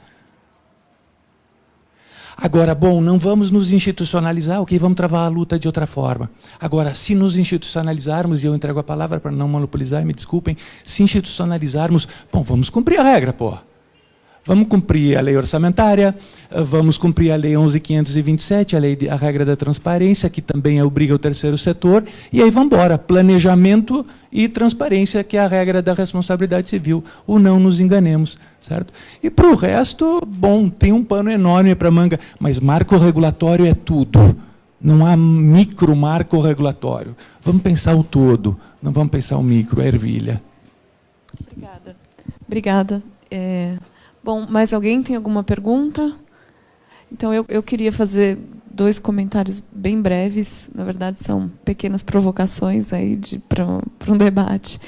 Agora, bom, não vamos nos institucionalizar, ok, vamos travar a luta de outra forma. Agora, se nos institucionalizarmos, e eu entrego a palavra para não monopolizar, me desculpem, se institucionalizarmos, bom, vamos cumprir a regra, pô. Vamos cumprir a lei orçamentária, vamos cumprir a lei 11.527, a regra da transparência, que também obriga o terceiro setor, e aí vamos embora, planejamento e transparência, que é a regra da responsabilidade civil, ou não nos enganemos, certo? E para o resto, bom, tem um pano enorme para a manga, mas marco regulatório é tudo, não há micro marco regulatório. Vamos pensar o todo, não vamos pensar o micro, a ervilha. Obrigada. Bom, mais alguém tem alguma pergunta? Então, eu queria fazer 2 comentários bem breves. Na verdade, são pequenas provocações aí para um debate.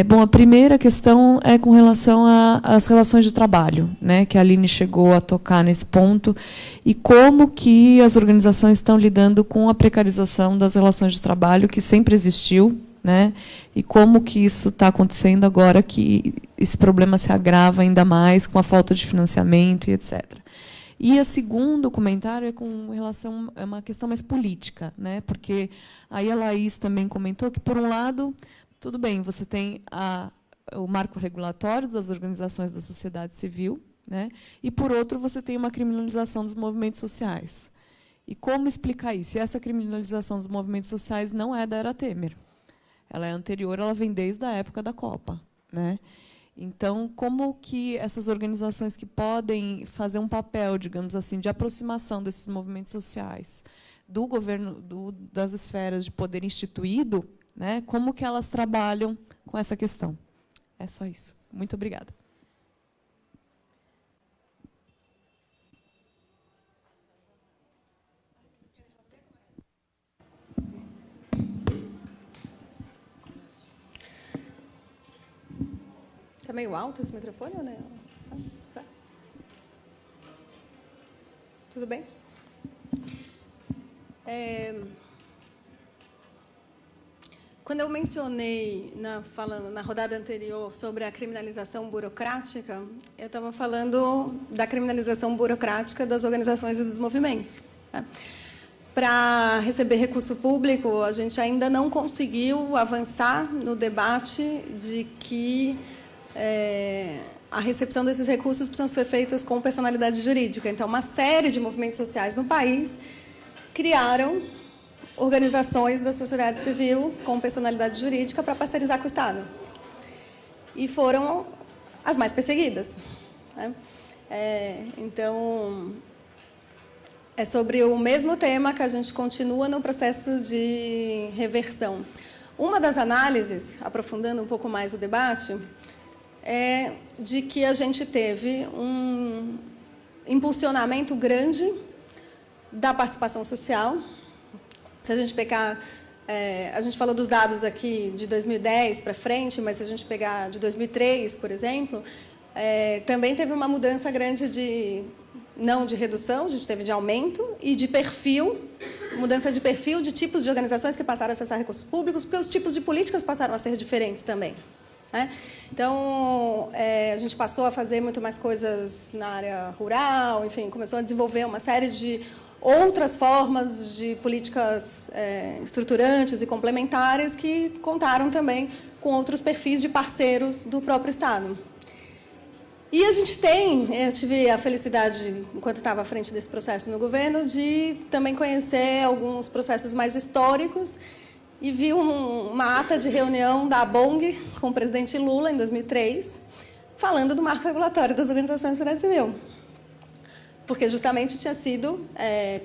Bom, a primeira questão é com relação às relações de trabalho, né, que a Aline chegou a tocar nesse ponto, e como que as organizações estão lidando com a precarização das relações de trabalho, que sempre existiu, né? E como que isso está acontecendo agora que esse problema se agrava ainda mais com a falta de financiamento e etc. E o segundo comentário é com relação a uma questão mais política, né? Porque aí a Laís também comentou que, por um lado, tudo bem, você tem o marco regulatório das organizações da sociedade civil, né? E, por outro, você tem uma criminalização dos movimentos sociais. E como explicar isso? E essa criminalização dos movimentos sociais não é da era Temer. Ela é anterior, ela vem desde a época da Copa, né? Então, como que essas organizações que podem fazer um papel, digamos assim, de aproximação desses movimentos sociais do governo, das esferas de poder instituído, né? Como que elas trabalham com essa questão? É só isso. Muito obrigada. Está meio alto esse microfone, ou não? Tudo bem? Quando eu mencionei, falando na rodada anterior, sobre a criminalização burocrática, eu estava falando da criminalização burocrática das organizações e dos movimentos. Né? Para receber recurso público, a gente ainda não conseguiu avançar no debate de que a recepção desses recursos precisa ser feita com personalidade jurídica. Então, uma série de movimentos sociais no país criaram organizações da sociedade civil com personalidade jurídica para parcerizar com o Estado. E foram as mais perseguidas. Né? Então, é sobre o mesmo tema que a gente continua no processo de reversão. Uma das análises, aprofundando um pouco mais o debate, é de que a gente teve um impulsionamento grande da participação social. Se a gente pegar, a gente falou dos dados aqui de 2010 para frente, mas se a gente pegar de 2003, por exemplo, também teve uma mudança grande não de redução, a gente teve de aumento, e de perfil, mudança de perfil de tipos de organizações que passaram a acessar recursos públicos, porque os tipos de políticas passaram a ser diferentes também. Né? Então, a gente passou a fazer muito mais coisas na área rural, enfim, começou a desenvolver uma série de outras formas de políticas estruturantes e complementares que contaram também com outros perfis de parceiros do próprio Estado. E a gente eu tive a felicidade, enquanto estava à frente desse processo no governo, de também conhecer alguns processos mais históricos e vi uma ata de reunião da ABONG com o presidente Lula, em 2003, falando do marco regulatório das organizações da sociedade civil. Porque justamente tinha sido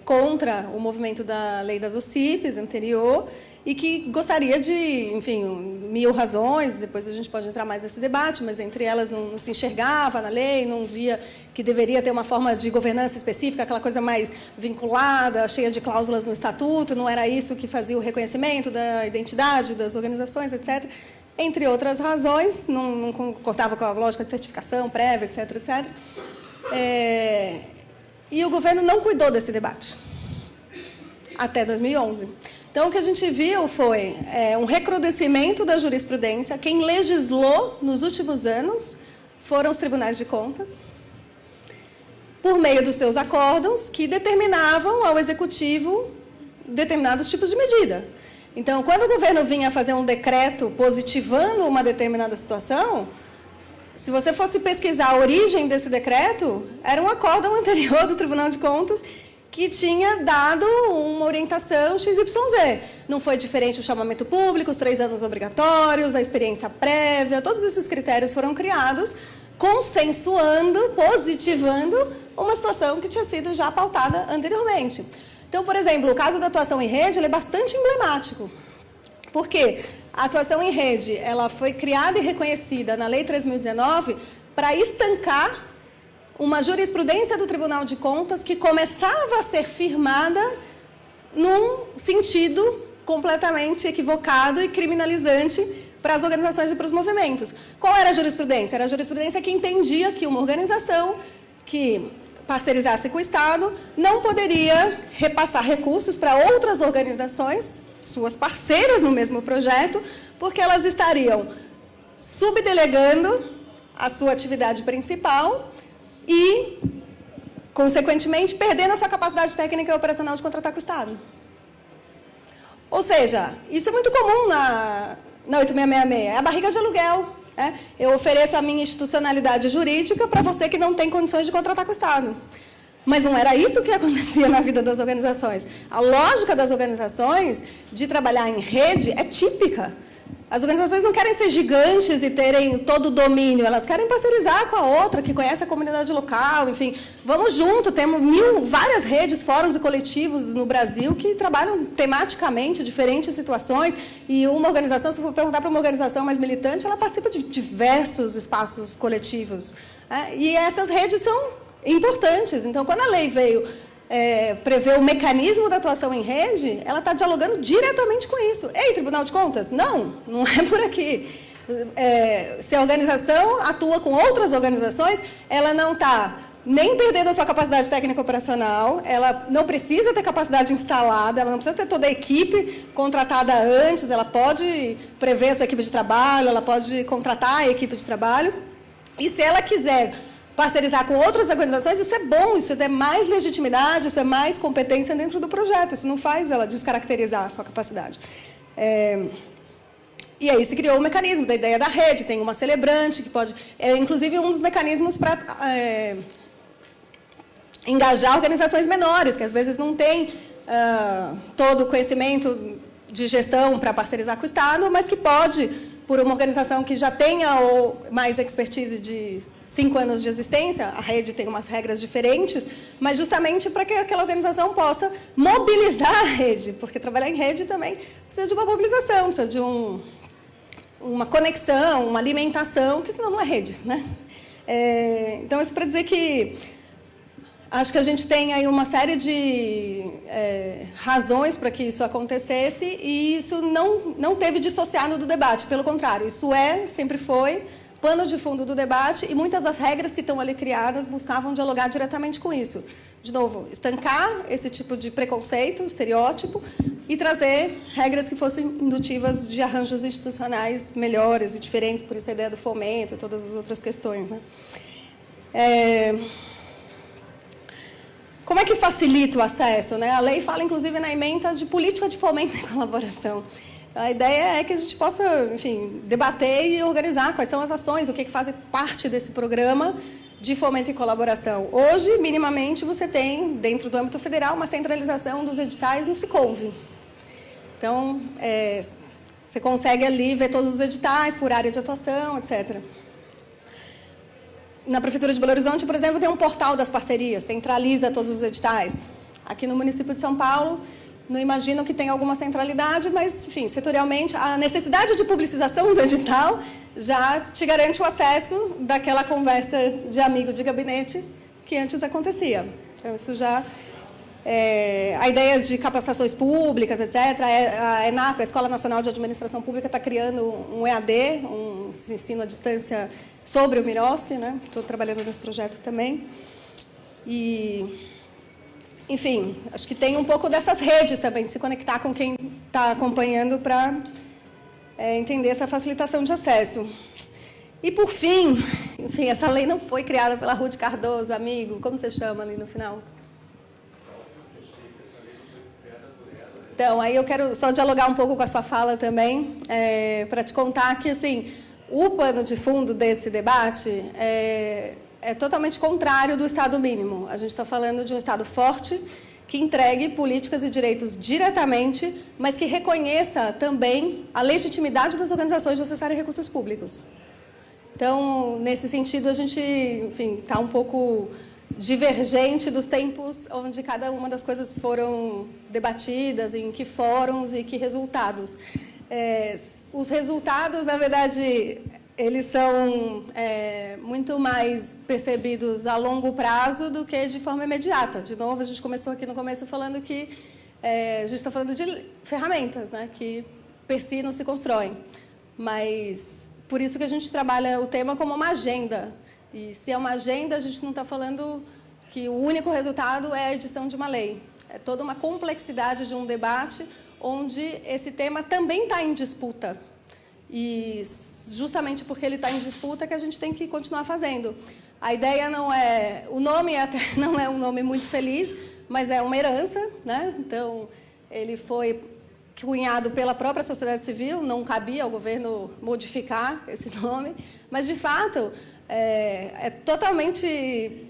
contra o movimento da lei das OCIPs anterior e que gostaria de, enfim, 1000 razões, depois a gente pode entrar mais nesse debate, mas entre elas não se enxergava na lei, não via que deveria ter uma forma de governança específica, aquela coisa mais vinculada, cheia de cláusulas no estatuto, não era isso que fazia o reconhecimento da identidade das organizações, etc. Entre outras razões, não concordava com a lógica de certificação prévia, etc., etc. E o governo não cuidou desse debate, até 2011. Então, o que a gente viu foi um recrudescimento da jurisprudência. Quem legislou nos últimos anos foram os tribunais de contas, por meio dos seus acórdãos, que determinavam ao executivo determinados tipos de medida. Então, quando o governo vinha fazer um decreto positivando uma determinada situação, se você fosse pesquisar a origem desse decreto, era um acórdão anterior do Tribunal de Contas que tinha dado uma orientação XYZ. Não foi diferente o chamamento público, os 3 anos obrigatórios, a experiência prévia, todos esses critérios foram criados, consensuando, positivando uma situação que tinha sido já pautada anteriormente. Então, por exemplo, o caso da atuação em rede ele é bastante emblemático. Por quê? A atuação em rede ela foi criada e reconhecida na Lei 3.019 para estancar uma jurisprudência do Tribunal de Contas que começava a ser firmada num sentido completamente equivocado e criminalizante para as organizações e para os movimentos. Qual era a jurisprudência? Era a jurisprudência que entendia que uma organização que parceirizasse com o Estado não poderia repassar recursos para outras organizações, suas parceiras no mesmo projeto, porque elas estariam subdelegando a sua atividade principal e, consequentemente, perdendo a sua capacidade técnica e operacional de contratar com o Estado. Ou seja, isso é muito comum na 8666, é a barriga de aluguel. Né? Eu ofereço a minha institucionalidade jurídica para você que não tem condições de contratar com o Estado. Mas não era isso que acontecia na vida das organizações. A lógica das organizações de trabalhar em rede é típica. As organizações não querem ser gigantes e terem todo o domínio, elas querem parceirizar com a outra, que conhece a comunidade local, enfim. Vamos junto, temos várias redes, fóruns e coletivos no Brasil que trabalham tematicamente diferentes situações, e uma organização, se for perguntar para uma organização mais militante, ela participa de diversos espaços coletivos. Né? E essas redes são importantes. Então, quando a lei veio prever o mecanismo da atuação em rede, ela está dialogando diretamente com isso. Ei, Tribunal de Contas? Não é por aqui. Se a organização atua com outras organizações, ela não está nem perdendo a sua capacidade técnica operacional, ela não precisa ter capacidade instalada, ela não precisa ter toda a equipe contratada antes, ela pode prever a sua equipe de trabalho, ela pode contratar a equipe de trabalho. E se ela quiser parcerizar com outras organizações, isso é bom, isso é mais legitimidade, isso é mais competência dentro do projeto, isso não faz ela descaracterizar a sua capacidade. E aí se criou o mecanismo da ideia da rede, tem uma celebrante que pode... inclusive, um dos mecanismos para engajar organizações menores, que às vezes não têm todo o conhecimento de gestão para parcerizar com o Estado, mas que pode, por uma organização que já tenha mais expertise de 5 anos de existência, a rede tem umas regras diferentes, mas justamente para que aquela organização possa mobilizar a rede, porque trabalhar em rede também precisa de uma mobilização, precisa de uma conexão, uma alimentação, que senão não é rede, né? Então, isso para dizer que acho que a gente tem aí uma série de razões para que isso acontecesse e isso não teve dissociado do debate, pelo contrário, isso sempre foi pano de fundo do debate e muitas das regras que estão ali criadas buscavam dialogar diretamente com isso. De novo, estancar esse tipo de preconceito, estereótipo e trazer regras que fossem indutivas de arranjos institucionais melhores e diferentes, por isso a ideia do fomento e todas as outras questões, né? Como é que facilita o acesso, né? A lei fala, inclusive, na ementa de política de fomento e colaboração. A ideia é que a gente possa, enfim, debater e organizar quais são as ações, o que fazem parte desse programa de fomento e colaboração. Hoje, minimamente, você tem, dentro do âmbito federal, uma centralização dos editais no Siconv. Então, você consegue ali ver todos os editais por área de atuação, etc. Na Prefeitura de Belo Horizonte, por exemplo, tem um portal das parcerias, centraliza todos os editais. Aqui no município de São Paulo, não imagino que tenha alguma centralidade, mas, enfim, setorialmente, a necessidade de publicização do edital já te garante o acesso daquela conversa de amigo de gabinete que antes acontecia. Então, isso já... a ideia de capacitações públicas, etc. A ENAP, a Escola Nacional de Administração Pública, está criando um EAD, um ensino à distância sobre o Miroski, né? Estou trabalhando nesse projeto também. E, enfim, acho que tem um pouco dessas redes também, de se conectar com quem está acompanhando para entender essa facilitação de acesso. E, por fim, enfim, essa lei não foi criada pela Ruth Cardoso, amigo, como você chama ali no final? Então, aí eu quero só dialogar um pouco com a sua fala também, para te contar que, assim, o pano de fundo desse debate é totalmente contrário do Estado mínimo. A gente está falando de um Estado forte, que entregue políticas e direitos diretamente, mas que reconheça também a legitimidade das organizações de acessarem recursos públicos. Então, nesse sentido, a gente, enfim, está um pouco divergente dos tempos onde cada uma das coisas foram debatidas, em que fóruns e que resultados. Os resultados, na verdade, eles são muito mais percebidos a longo prazo do que de forma imediata. De novo, a gente começou aqui no começo falando que a gente está falando de ferramentas, né, que per si não se constroem. Mas, por isso que a gente trabalha o tema como uma agenda. E se é uma agenda, a gente não está falando que o único resultado é a edição de uma lei. É toda uma complexidade de um debate onde esse tema também está em disputa. E justamente porque ele está em disputa que a gente tem que continuar fazendo. A ideia não é... O nome até não é um nome muito feliz, mas é uma herança, né? Então, ele foi cunhado pela própria sociedade civil, não cabia ao governo modificar esse nome, mas, de fato, é totalmente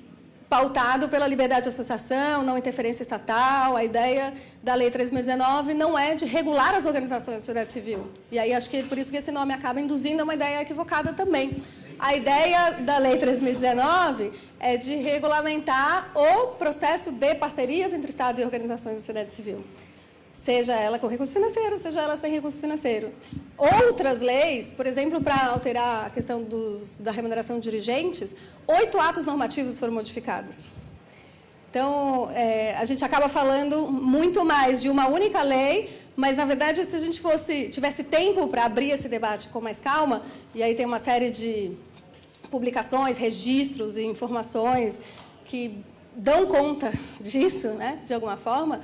pautado pela liberdade de associação, não interferência estatal. A ideia da Lei 3.019 não é de regular as organizações da sociedade civil. E aí acho que é por isso que esse nome acaba induzindo a uma ideia equivocada também. A ideia da Lei 3.019 é de regulamentar o processo de parcerias entre Estado e organizações da sociedade civil. Seja ela com recurso financeiro, seja ela sem recurso financeiro. Outras leis, por exemplo, para alterar a questão da remuneração de dirigentes, 8 atos normativos foram modificados. Então, a gente acaba falando muito mais de uma única lei, Mas, na verdade, se a gente tivesse tempo para abrir esse debate com mais calma, e aí tem uma série de publicações, registros e informações que dão conta disso, né, de alguma forma,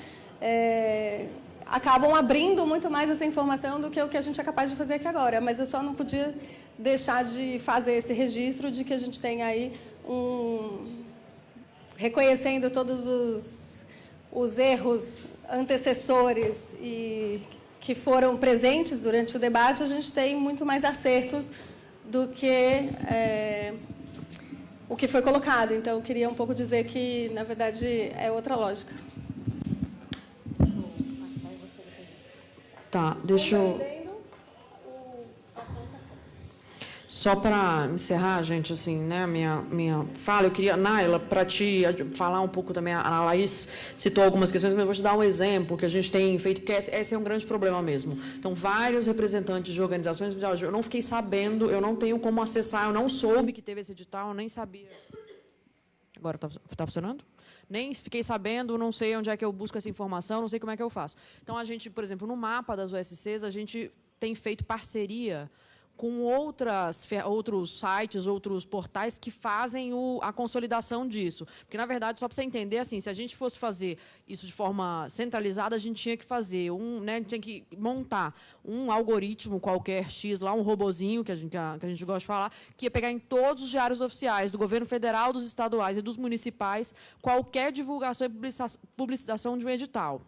acabam abrindo muito mais essa informação do que o que a gente é capaz de fazer aqui agora. Mas eu só não podia deixar de fazer esse registro de que a gente tem aí reconhecendo todos os erros antecessores e que foram presentes durante o debate, a gente tem muito mais acertos do que o que foi colocado. Então, eu queria um pouco dizer que, na verdade, é outra lógica. Tá, deixa eu... Só para encerrar, gente, assim, né, minha fala, eu queria, Naila, para te falar um pouco também, a Laís citou algumas questões, mas eu vou te dar um exemplo que a gente tem feito, porque esse é um grande problema mesmo. Então, vários representantes de organizações, eu não fiquei sabendo, eu não tenho como acessar, eu não soube que teve esse edital, eu nem sabia. Agora está funcionando? Nem fiquei sabendo, não sei onde é que eu busco essa informação, não sei como é que eu faço. Então, a gente, por exemplo, no mapa das USCs, a gente tem feito parceria com outros sites, outros portais que fazem a consolidação disso. Porque, na verdade, só para você entender, assim, se a gente fosse fazer isso de forma centralizada, a gente tinha que fazer tinha que montar um algoritmo qualquer X lá, um robozinho, que a gente gosta de falar, que ia pegar em todos os diários oficiais do governo federal, dos estaduais e dos municipais, qualquer divulgação e publicização de um edital.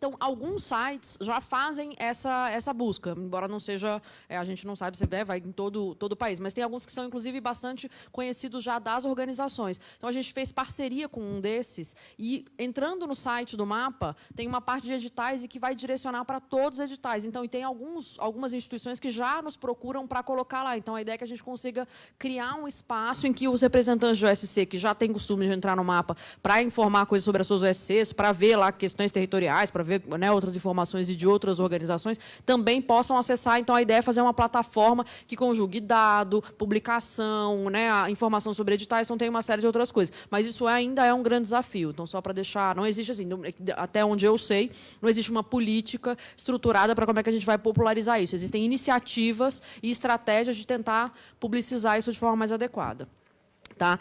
Então, alguns sites já fazem essa busca, embora não seja, a gente não sabe se vai em todo o país, mas tem alguns que são, inclusive, bastante conhecidos já das organizações. Então, a gente fez parceria com um desses e, entrando no site do mapa, tem uma parte de editais e que vai direcionar para todos os editais. Então, e tem algumas instituições que já nos procuram para colocar lá. Então, a ideia é que a gente consiga criar um espaço em que os representantes do USC, que já têm costume de entrar no mapa para informar coisas sobre as suas USCs, para ver lá questões territoriais, para ver, né, outras informações e de outras organizações, também possam acessar. Então, a ideia é fazer uma plataforma que conjugue dado, publicação, né, a informação sobre editais, então tem uma série de outras coisas. Mas isso ainda é um grande desafio. Então, só para deixar, não existe, assim, até onde eu sei, não existe uma política estruturada para como é que a gente vai popularizar isso. Existem iniciativas e estratégias de tentar publicizar isso de forma mais adequada. Tá?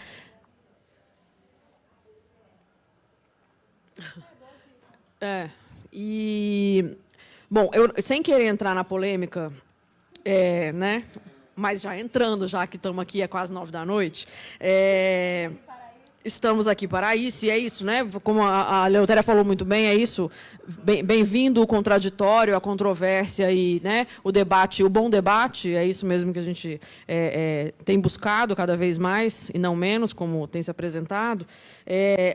Bom, eu, sem querer entrar na polêmica, né, mas já entrando, já que estamos aqui, é quase 9 da noite, estamos aqui para isso, e é isso, né? Como a Eleutéria falou muito bem, é isso. Bem-vindo o contraditório, a controvérsia e, né, o debate, o bom debate, é isso mesmo que a gente tem buscado cada vez mais, e não menos, como tem se apresentado.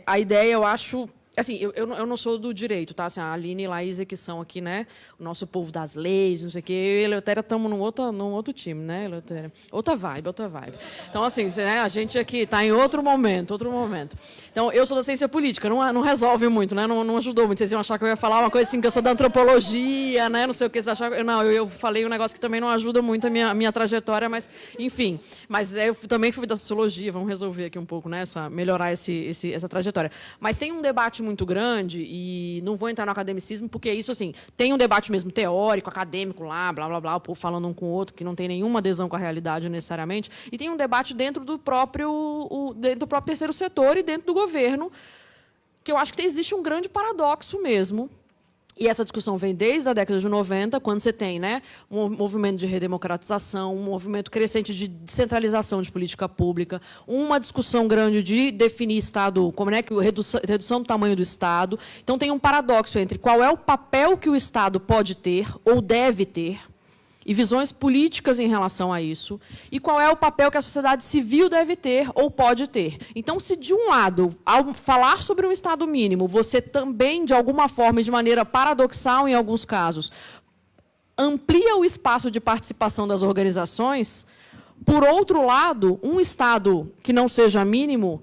A ideia, eu acho... Assim, eu não sou do direito, tá? Assim, a Aline e a Laís, que são aqui, né? O nosso povo das leis, não sei o quê. Eu e a Eleutéria estamos num outro time, né, Eleutéria? Outra vibe. Então, assim, né, a gente aqui está em outro momento. Então, eu sou da ciência política, não resolve muito, né? Não ajudou muito. Vocês iam achar que eu ia falar uma coisa assim, que eu sou da antropologia, né? Não sei o que, vocês acharam. Não, eu falei um negócio que também não ajuda muito a minha trajetória, mas, enfim. Mas eu também fui da sociologia, vamos resolver aqui um pouco, né? Melhorar essa trajetória. Mas tem um debate muito grande, e não vou entrar no academicismo, porque isso, assim, tem um debate mesmo teórico, acadêmico lá, blá, blá, blá, o povo falando um com o outro, que não tem nenhuma adesão com a realidade necessariamente, e tem um debate dentro do próprio terceiro setor e dentro do governo, que eu acho que existe um grande paradoxo mesmo. E essa discussão vem desde a década de 90, quando você tem, né, um movimento de redemocratização, um movimento crescente de descentralização de política pública, uma discussão grande de definir Estado, como é que redução do tamanho do Estado. Então, tem um paradoxo entre qual é o papel que o Estado pode ter ou deve ter, e visões políticas em relação a isso, e qual é o papel que a sociedade civil deve ter ou pode ter. Então, se, de um lado, ao falar sobre um Estado mínimo, você também, de alguma forma, e de maneira paradoxal em alguns casos, amplia o espaço de participação das organizações, por outro lado, um Estado que não seja mínimo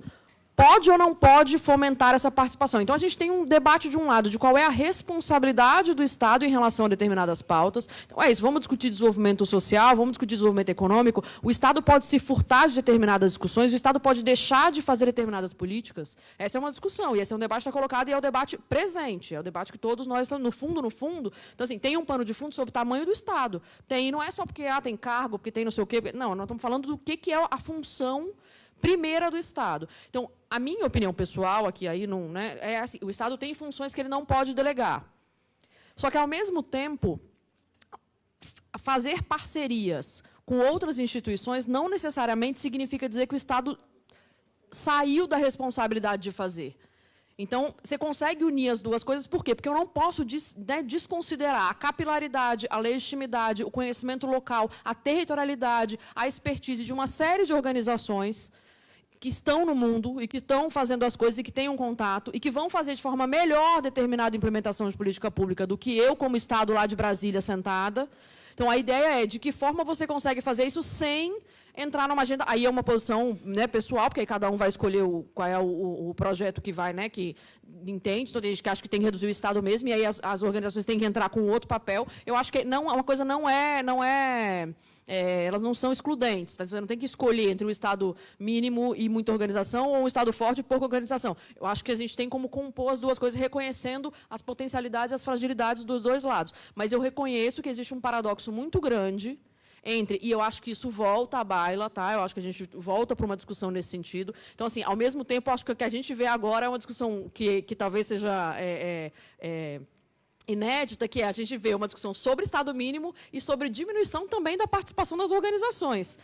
pode ou não pode fomentar essa participação. Então, a gente tem um debate, de um lado, de qual é a responsabilidade do Estado em relação a determinadas pautas. Então, é isso, vamos discutir desenvolvimento social, vamos discutir desenvolvimento econômico. O Estado pode se furtar de determinadas discussões, o Estado pode deixar de fazer determinadas políticas. Essa é uma discussão, e esse é um debate que está colocado, e é o debate presente, é o debate que todos nós estamos, no fundo. Então, assim, tem um pano de fundo sobre o tamanho do Estado. Tem, e não é só porque tem cargo, porque tem não sei o quê. Não, nós estamos falando do que é a função primeira do Estado. Então, a minha opinião pessoal aqui aí não, né, é assim, o Estado tem funções que ele não pode delegar. Só que, ao mesmo tempo, fazer parcerias com outras instituições não necessariamente significa dizer que o Estado saiu da responsabilidade de fazer. Então, você consegue unir as duas coisas, por quê? Porque eu não posso desconsiderar a capilaridade, a legitimidade, o conhecimento local, a territorialidade, a expertise de uma série de organizações que estão no mundo e que estão fazendo as coisas e que têm um contato e que vão fazer de forma melhor determinada implementação de política pública do que eu, como Estado lá de Brasília, sentada. Então, a ideia é de que forma você consegue fazer isso sem entrar numa agenda. Aí é uma posição, né, pessoal, porque aí cada um vai escolher qual é o projeto que vai, né, que entende. Então, tem gente que acha que tem que reduzir o Estado mesmo, e aí as organizações têm que entrar com outro papel. Eu acho que não, uma coisa não é elas não são excludentes. Tá? Você não tem que escolher entre um Estado mínimo e muita organização ou um Estado forte e pouca organização. Eu acho que a gente tem como compor as duas coisas, reconhecendo as potencialidades e as fragilidades dos dois lados. Mas eu reconheço que existe um paradoxo muito grande e eu acho que isso volta à baila, tá? Eu acho que a gente volta para uma discussão nesse sentido. Então, assim, ao mesmo tempo, eu acho que o que a gente vê agora é uma discussão que talvez seja inédita, que é a gente vê uma discussão sobre Estado mínimo e sobre diminuição também da participação das organizações.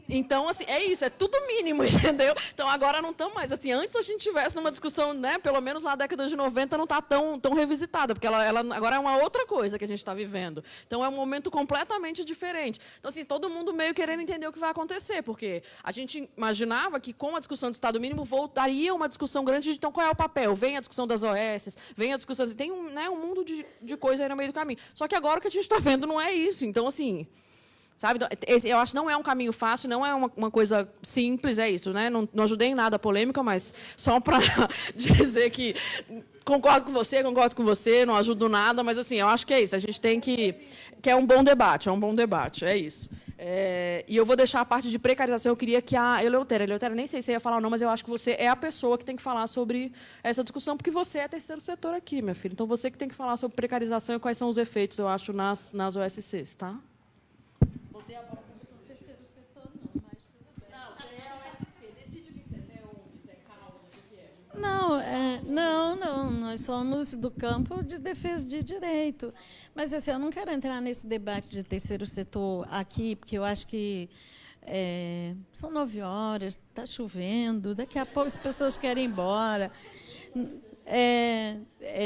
Então, assim, é isso, é tudo mínimo, entendeu? Então, agora não estamos mais, assim, antes a gente tivesse numa discussão, né, pelo menos na década de 90 não está tão revisitada, porque ela agora é uma outra coisa que a gente está vivendo. Então, é um momento completamente diferente. Então, assim, todo mundo meio querendo entender o que vai acontecer, porque a gente imaginava que com a discussão do Estado mínimo voltaria uma discussão grande de, então, qual é o papel? Vem a discussão das OS, vem a discussão... Tem um mundo de coisa aí no meio do caminho. Só que agora o que a gente está vendo não é isso. Então, assim... Sabe? Eu acho que não é um caminho fácil, não é uma coisa simples, é isso, né? Não ajudei em nada a polêmica, mas só para dizer que concordo com você, não ajudo nada, mas assim, eu acho que é isso. A gente tem que é um bom debate, é isso. E eu vou deixar a parte de precarização. Eu queria que a Eleutéria, nem sei se ia falar ou não, mas eu acho que você é a pessoa que tem que falar sobre essa discussão, porque você é terceiro setor aqui, minha filha. Então, você que tem que falar sobre precarização e quais são os efeitos, eu acho, nas OSCs, tá? Não, nós somos do campo de defesa de direito. Mas assim, eu não quero entrar nesse debate de terceiro setor aqui, porque eu acho que são 9 horas, está chovendo, daqui a pouco as pessoas querem ir embora.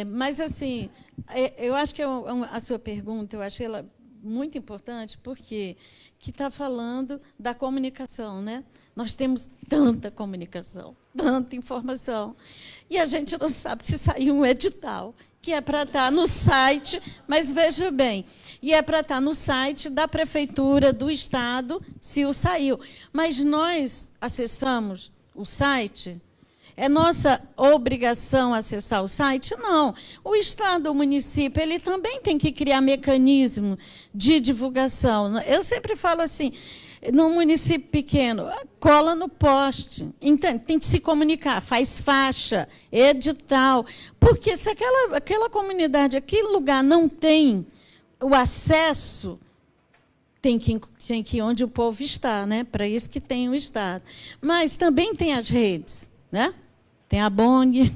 Mas, assim, eu acho que a sua pergunta, eu achei ela muito importante, porque que está falando da comunicação, né? Nós temos tanta comunicação, tanta informação, e a gente não sabe se saiu um edital, que é para estar no site, mas veja bem, e é para estar no site da Prefeitura, do Estado, se o saiu. Mas nós acessamos o site? É nossa obrigação acessar o site? Não. O Estado, o município, ele também tem que criar mecanismo de divulgação. Eu sempre falo assim, num município pequeno, cola no poste. Então, tem que se comunicar, faz faixa, edital. Porque se aquela comunidade, aquele lugar não tem o acesso, tem que ir onde o povo está, né? Para isso que tem o Estado. Mas também tem as redes, né? Tem a Bong,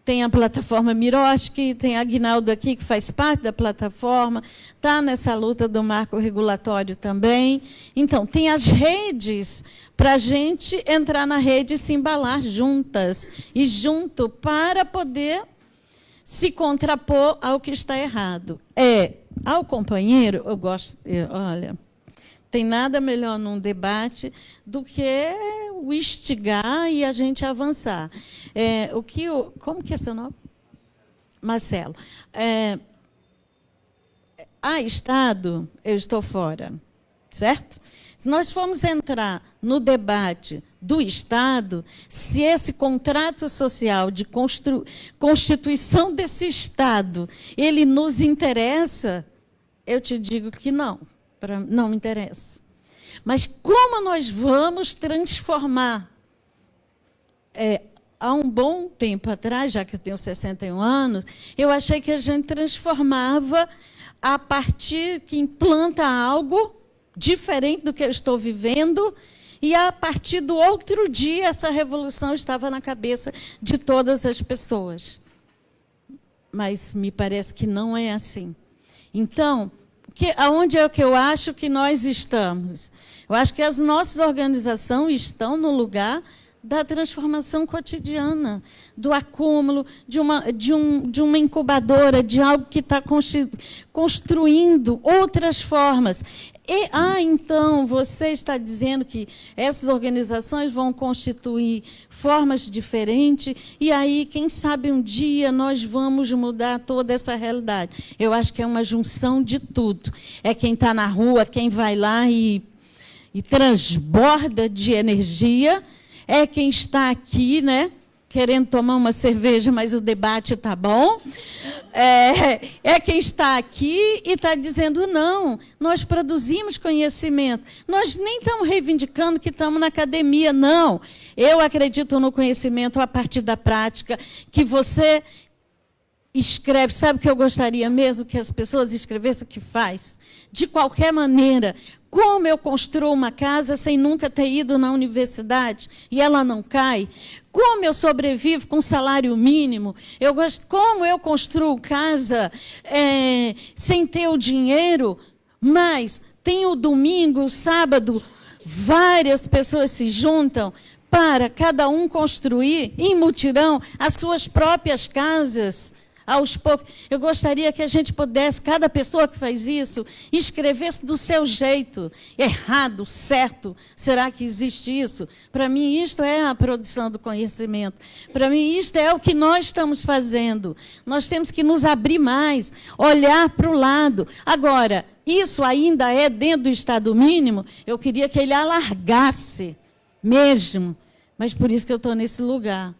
tem a plataforma Miroski, tem a Aguinaldo aqui, que faz parte da plataforma, está nessa luta do marco regulatório também. Então, tem as redes para a gente entrar na rede e se embalar juntas e junto para poder se contrapor ao que está errado. Ao companheiro, eu gosto, olha... Tem nada melhor num debate do que o instigar e a gente avançar. Como que é seu nome? Marcelo. Estado, eu estou fora, certo? Se nós formos entrar no debate do Estado, se esse contrato social de constituição desse Estado, ele nos interessa, eu te digo que não, não me interessa. Mas como nós vamos transformar? Há um bom tempo atrás, já que eu tenho 61 anos, eu achei que a gente transformava a partir que implanta algo diferente do que eu estou vivendo, e a partir do outro dia essa revolução estava na cabeça de todas as pessoas. Mas me parece que não é assim. Então, aonde é que eu acho que nós estamos? Eu acho que as nossas organizações estão no lugar da transformação cotidiana, do acúmulo, de uma incubadora, de algo que está construindo outras formas. Então, você está dizendo que essas organizações vão constituir formas diferentes, e aí, quem sabe, um dia nós vamos mudar toda essa realidade. Eu acho que é uma junção de tudo. É quem está na rua, quem vai lá e transborda de energia, é quem está aqui, né, querendo tomar uma cerveja, mas o debate está bom. É quem está aqui e está dizendo, não, nós produzimos conhecimento. Nós nem estamos reivindicando que estamos na academia, não. Eu acredito no conhecimento a partir da prática, que você escreve. Sabe o que eu gostaria mesmo? Que as pessoas escrevessem o que faz. De qualquer maneira, como eu construo uma casa sem nunca ter ido na universidade e ela não cai? Como eu sobrevivo com salário mínimo? Como eu construo casa sem ter o dinheiro, mas tem o domingo, o sábado, várias pessoas se juntam para cada um construir em mutirão as suas próprias casas. Aos poucos, eu gostaria que a gente pudesse, cada pessoa que faz isso, escrevesse do seu jeito, errado, certo. Será que existe isso? Para mim, isto é a produção do conhecimento. Para mim, isto é o que nós estamos fazendo. Nós temos que nos abrir mais, olhar para o lado. Agora, isso ainda é dentro do Estado mínimo, eu queria que ele alargasse mesmo. Mas por isso que eu estou nesse lugar,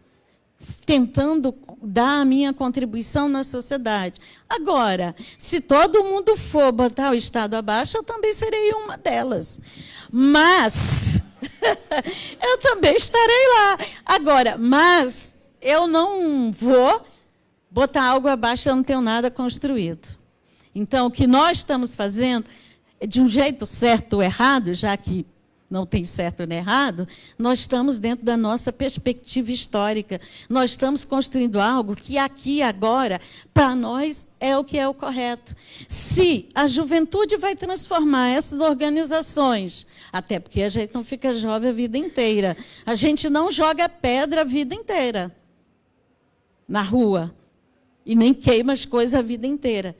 tentando dar a minha contribuição na sociedade. Agora, se todo mundo for botar o Estado abaixo, eu também serei uma delas. Mas eu também estarei lá. Agora, mas eu não vou botar algo abaixo, eu não tenho nada construído. Então, o que nós estamos fazendo, de um jeito certo ou errado, já que não tem certo nem errado, nós estamos dentro da nossa perspectiva histórica. Nós estamos construindo algo que aqui agora, para nós, é o que é o correto. Se a juventude vai transformar essas organizações, até porque a gente não fica jovem a vida inteira, a gente não joga pedra a vida inteira na rua, e nem queima as coisas a vida inteira.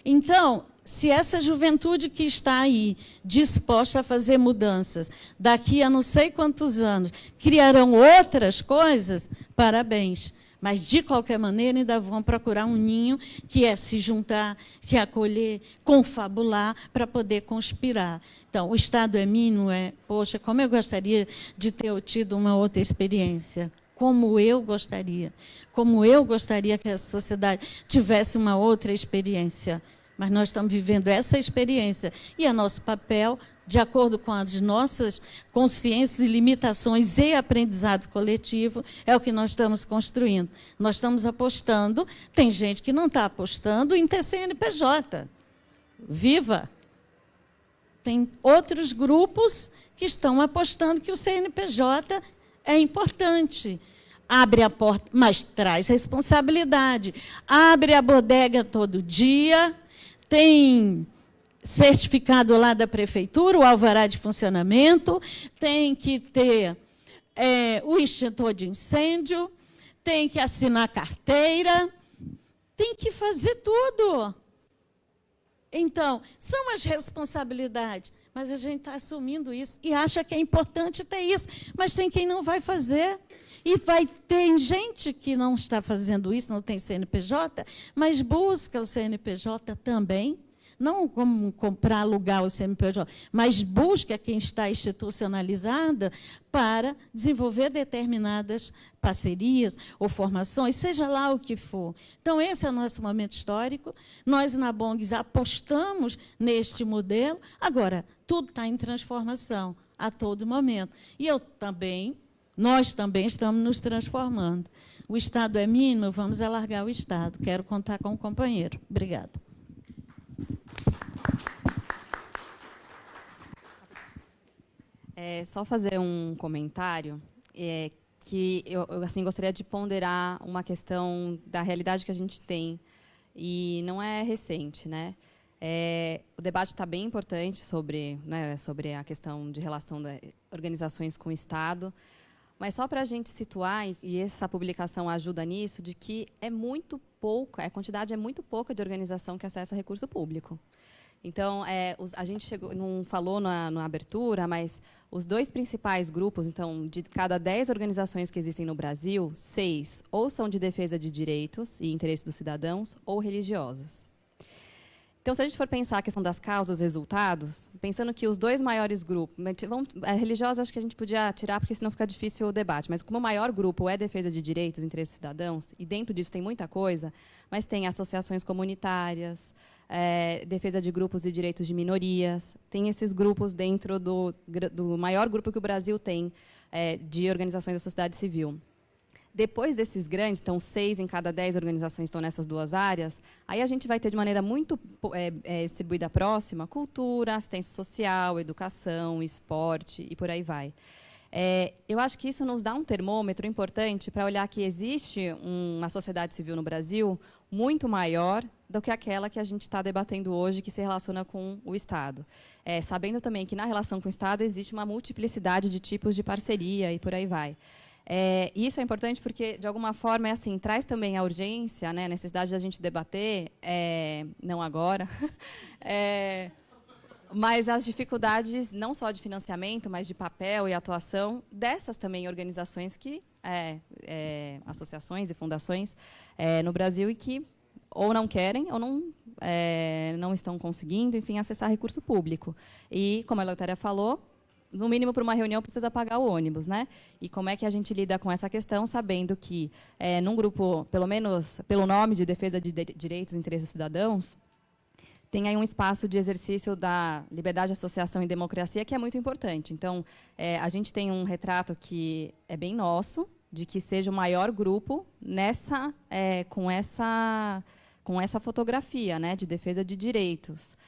Então, se essa juventude que está aí, disposta a fazer mudanças, daqui a não sei quantos anos, criarão outras coisas, parabéns. Mas, de qualquer maneira, ainda vão procurar um ninho, que é se juntar, se acolher, confabular, para poder conspirar. Então, o Estado é mínimo, poxa, como eu gostaria de ter tido uma outra experiência. Como eu gostaria que a sociedade tivesse uma outra experiência. Mas nós estamos vivendo essa experiência. E é nosso papel, de acordo com as nossas consciências e limitações e aprendizado coletivo, é o que nós estamos construindo. Nós estamos apostando, tem gente que não está apostando em ter CNPJ. Viva! Tem outros grupos que estão apostando que o CNPJ é importante. Abre a porta, mas traz responsabilidade. Abre a bodega todo dia, tem certificado lá da prefeitura, o alvará de funcionamento, tem que ter o extintor de incêndio, tem que assinar carteira, tem que fazer tudo. Então, são as responsabilidades, mas a gente está assumindo isso e acha que é importante ter isso, mas tem quem não vai fazer. E tem gente que não está fazendo isso, não tem CNPJ, mas busca o CNPJ também. não como comprar, alugar o CNPJ, mas busca quem está institucionalizada para desenvolver determinadas parcerias ou formações, seja lá o que for. Então, esse é o nosso momento histórico. Nós, na Bongs, apostamos neste modelo. Agora, tudo está em transformação a todo momento. E nós também estamos nos transformando. O Estado é mínimo, vamos alargar o Estado. Quero contar com o companheiro. Obrigada. Só fazer um comentário, que eu assim, gostaria de ponderar uma questão da realidade que a gente tem, e não é recente, né? O debate está bem importante sobre a questão de relação das organizações com o Estado, mas só para a gente situar, e essa publicação ajuda nisso, de que é muito pouca, a quantidade é muito pouca de organização que acessa recurso público. Então, a gente não falou na abertura, mas os 2 principais grupos, então, de cada 10 organizações que existem no Brasil, 6 ou são de defesa de direitos e interesses dos cidadãos, ou religiosas. Então, se a gente for pensar a questão das causas e resultados, pensando que os 2 maiores grupos... A religiosa, acho que a gente podia tirar, porque senão fica difícil o debate, mas como o maior grupo é defesa de direitos e interesses dos cidadãos, e dentro disso tem muita coisa, mas tem associações comunitárias, defesa de grupos e direitos de minorias, tem esses grupos dentro do maior grupo que o Brasil tem de organizações da sociedade civil. Depois desses grandes, então 6 em cada 10 organizações estão nessas 2 áreas, aí a gente vai ter de maneira muito distribuída próxima cultura, assistência social, educação, esporte e por aí vai. Eu acho que isso nos dá um termômetro importante para olhar que existe uma sociedade civil no Brasil muito maior do que aquela que a gente está debatendo hoje, que se relaciona com o Estado. Sabendo também que na relação com o Estado existe uma multiplicidade de tipos de parceria e por aí vai. Isso é importante porque, de alguma forma, traz também a urgência, né, a necessidade de a gente debater, não agora, mas as dificuldades, não só de financiamento, mas de papel e atuação dessas também organizações que, associações e fundações no Brasil e que ou não querem ou não estão conseguindo, enfim, acessar recurso público. E, como a Eleutéria falou, no mínimo, para uma reunião, precisa pagar o ônibus, né? E como é que a gente lida com essa questão, sabendo que, num grupo, pelo menos pelo nome de defesa de direitos e interesses dos cidadãos, tem aí um espaço de exercício da liberdade, associação e democracia, que é muito importante. Então, a gente tem um retrato que é bem nosso, de que seja o maior grupo com essa fotografia, né, de defesa de direitos.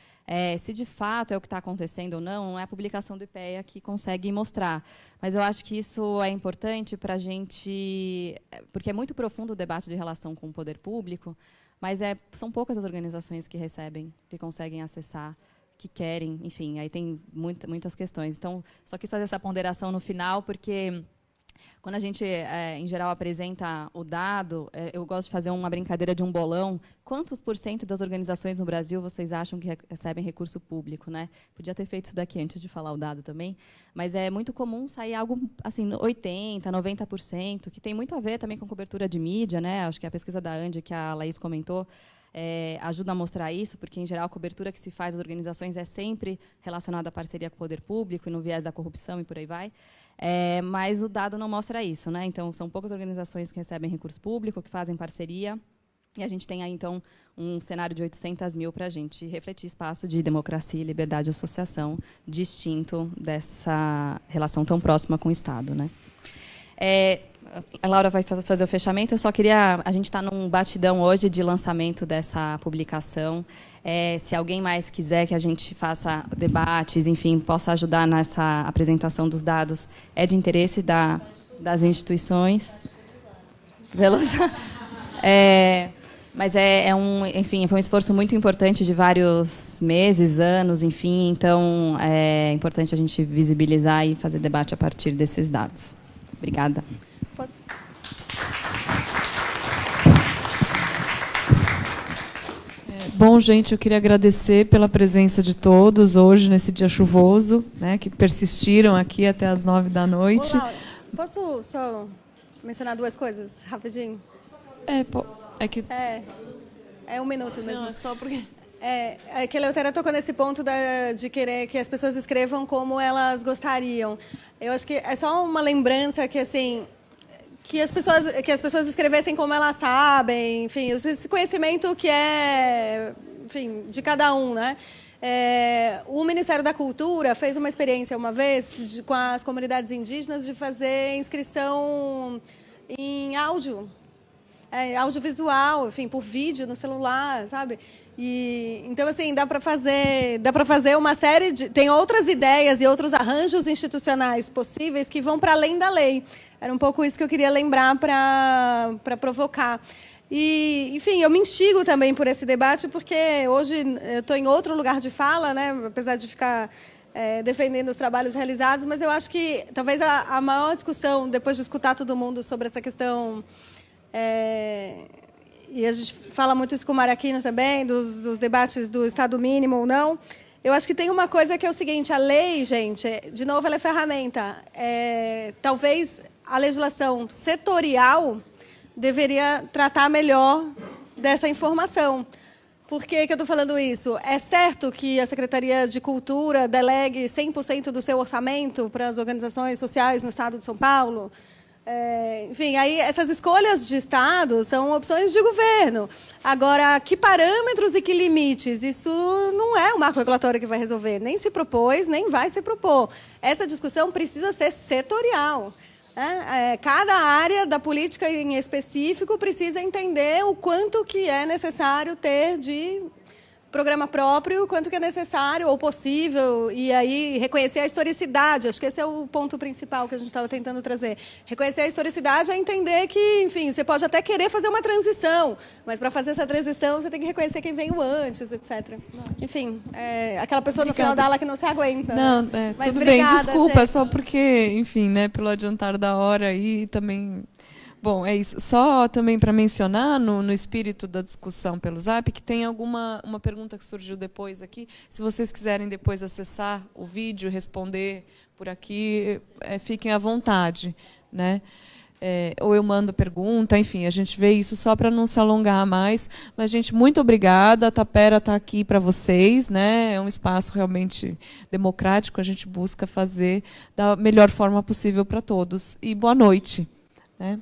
Se de fato é o que está acontecendo ou não é a publicação do IPEA que consegue mostrar. Mas eu acho que isso é importante para a gente, porque é muito profundo o debate de relação com o poder público, mas são poucas as organizações que recebem, que conseguem acessar, que querem, enfim, aí tem muitas questões. Então, só quis fazer essa ponderação no final, porque quando a gente, em geral, apresenta o dado, eu gosto de fazer uma brincadeira de um bolão. Quantos % das organizações no Brasil vocês acham que recebem recurso público, né? Podia ter feito isso daqui antes de falar o dado também, mas é muito comum sair algo assim, 80%, 90%, que tem muito a ver também com cobertura de mídia, né? Acho que a pesquisa da Andi, que a Laís comentou, ajuda a mostrar isso, porque, em geral, a cobertura que se faz das organizações é sempre relacionada à parceria com o poder público e no viés da corrupção e por aí vai. Mas o dado não mostra isso, né? Então, são poucas organizações que recebem recurso público, que fazem parceria, e a gente tem aí, então, um cenário de 800 mil para a gente refletir espaço de democracia, liberdade de associação, distinto dessa relação tão próxima com o Estado, né? A Laura vai fazer o fechamento. Eu só queria... A gente está num batidão hoje de lançamento dessa publicação. Se alguém mais quiser que a gente faça debates, enfim, possa ajudar nessa apresentação dos dados, é de interesse das instituições. Mas enfim, foi um esforço muito importante de vários meses, anos, enfim. Então, é importante a gente visibilizar e fazer debate a partir desses dados. Obrigada. Posso? Bom, gente, eu queria agradecer pela presença de todos hoje, nesse dia chuvoso, né, que persistiram aqui até as 9 da noite. Olá, posso só mencionar 2 coisas, rapidinho? É 1 minuto mesmo. Não, é só porque... É que a Eleutéria tocou nesse ponto de querer que as pessoas escrevam como elas gostariam. Eu acho que é só uma lembrança que, assim, que as pessoas escrevessem como elas sabem, enfim, esse conhecimento que é, enfim, de cada um, né? O Ministério da Cultura fez uma experiência uma vez com as comunidades indígenas de fazer inscrição em áudio, audiovisual, enfim, por vídeo no celular, sabe? E então, assim, dá para fazer uma série de, tem outras ideias e outros arranjos institucionais possíveis que vão para além da lei. Era um pouco isso que eu queria lembrar para provocar. E, enfim, eu me instigo também por esse debate, porque hoje eu estou em outro lugar de fala, né, apesar de ficar defendendo os trabalhos realizados, mas eu acho que talvez a maior discussão, depois de escutar todo mundo sobre essa questão, e a gente fala muito isso com o Maraquino também, dos debates do Estado mínimo ou não, eu acho que tem uma coisa que é o seguinte, a lei, gente, de novo, ela é ferramenta. Talvez a legislação setorial deveria tratar melhor dessa informação. Por que eu estou falando isso? É certo que a Secretaria de Cultura delegue 100% do seu orçamento para as organizações sociais no Estado de São Paulo? Enfim, aí essas escolhas de Estado são opções de governo. Agora, que parâmetros e que limites? Isso não é o marco regulatório que vai resolver. Nem se propôs, nem vai se propor. Essa discussão precisa ser setorial. Cada área da política em específico precisa entender o quanto que é necessário ter de programa próprio, quanto que é necessário ou possível, e aí reconhecer a historicidade. Acho que esse é o ponto principal que a gente estava tentando trazer. Reconhecer a historicidade é entender que, enfim, você pode até querer fazer uma transição, mas para fazer essa transição você tem que reconhecer quem veio antes, etc. Enfim, aquela pessoa no final da aula que não se aguenta. Não, mas tudo obrigada, bem, desculpa, gente. só porque, enfim, né, pelo adiantar da hora aí também... Bom, é isso. Só também para mencionar, no espírito da discussão pelo Zap, que tem uma pergunta que surgiu depois aqui. Se vocês quiserem depois acessar o vídeo, responder por aqui, fiquem à vontade, né? Ou eu mando pergunta, enfim, a gente vê isso só para não se alongar mais. Mas, gente, muito obrigada. A Tapera está aqui para vocês, né? É um espaço realmente democrático, a gente busca fazer da melhor forma possível para todos. E boa noite, né?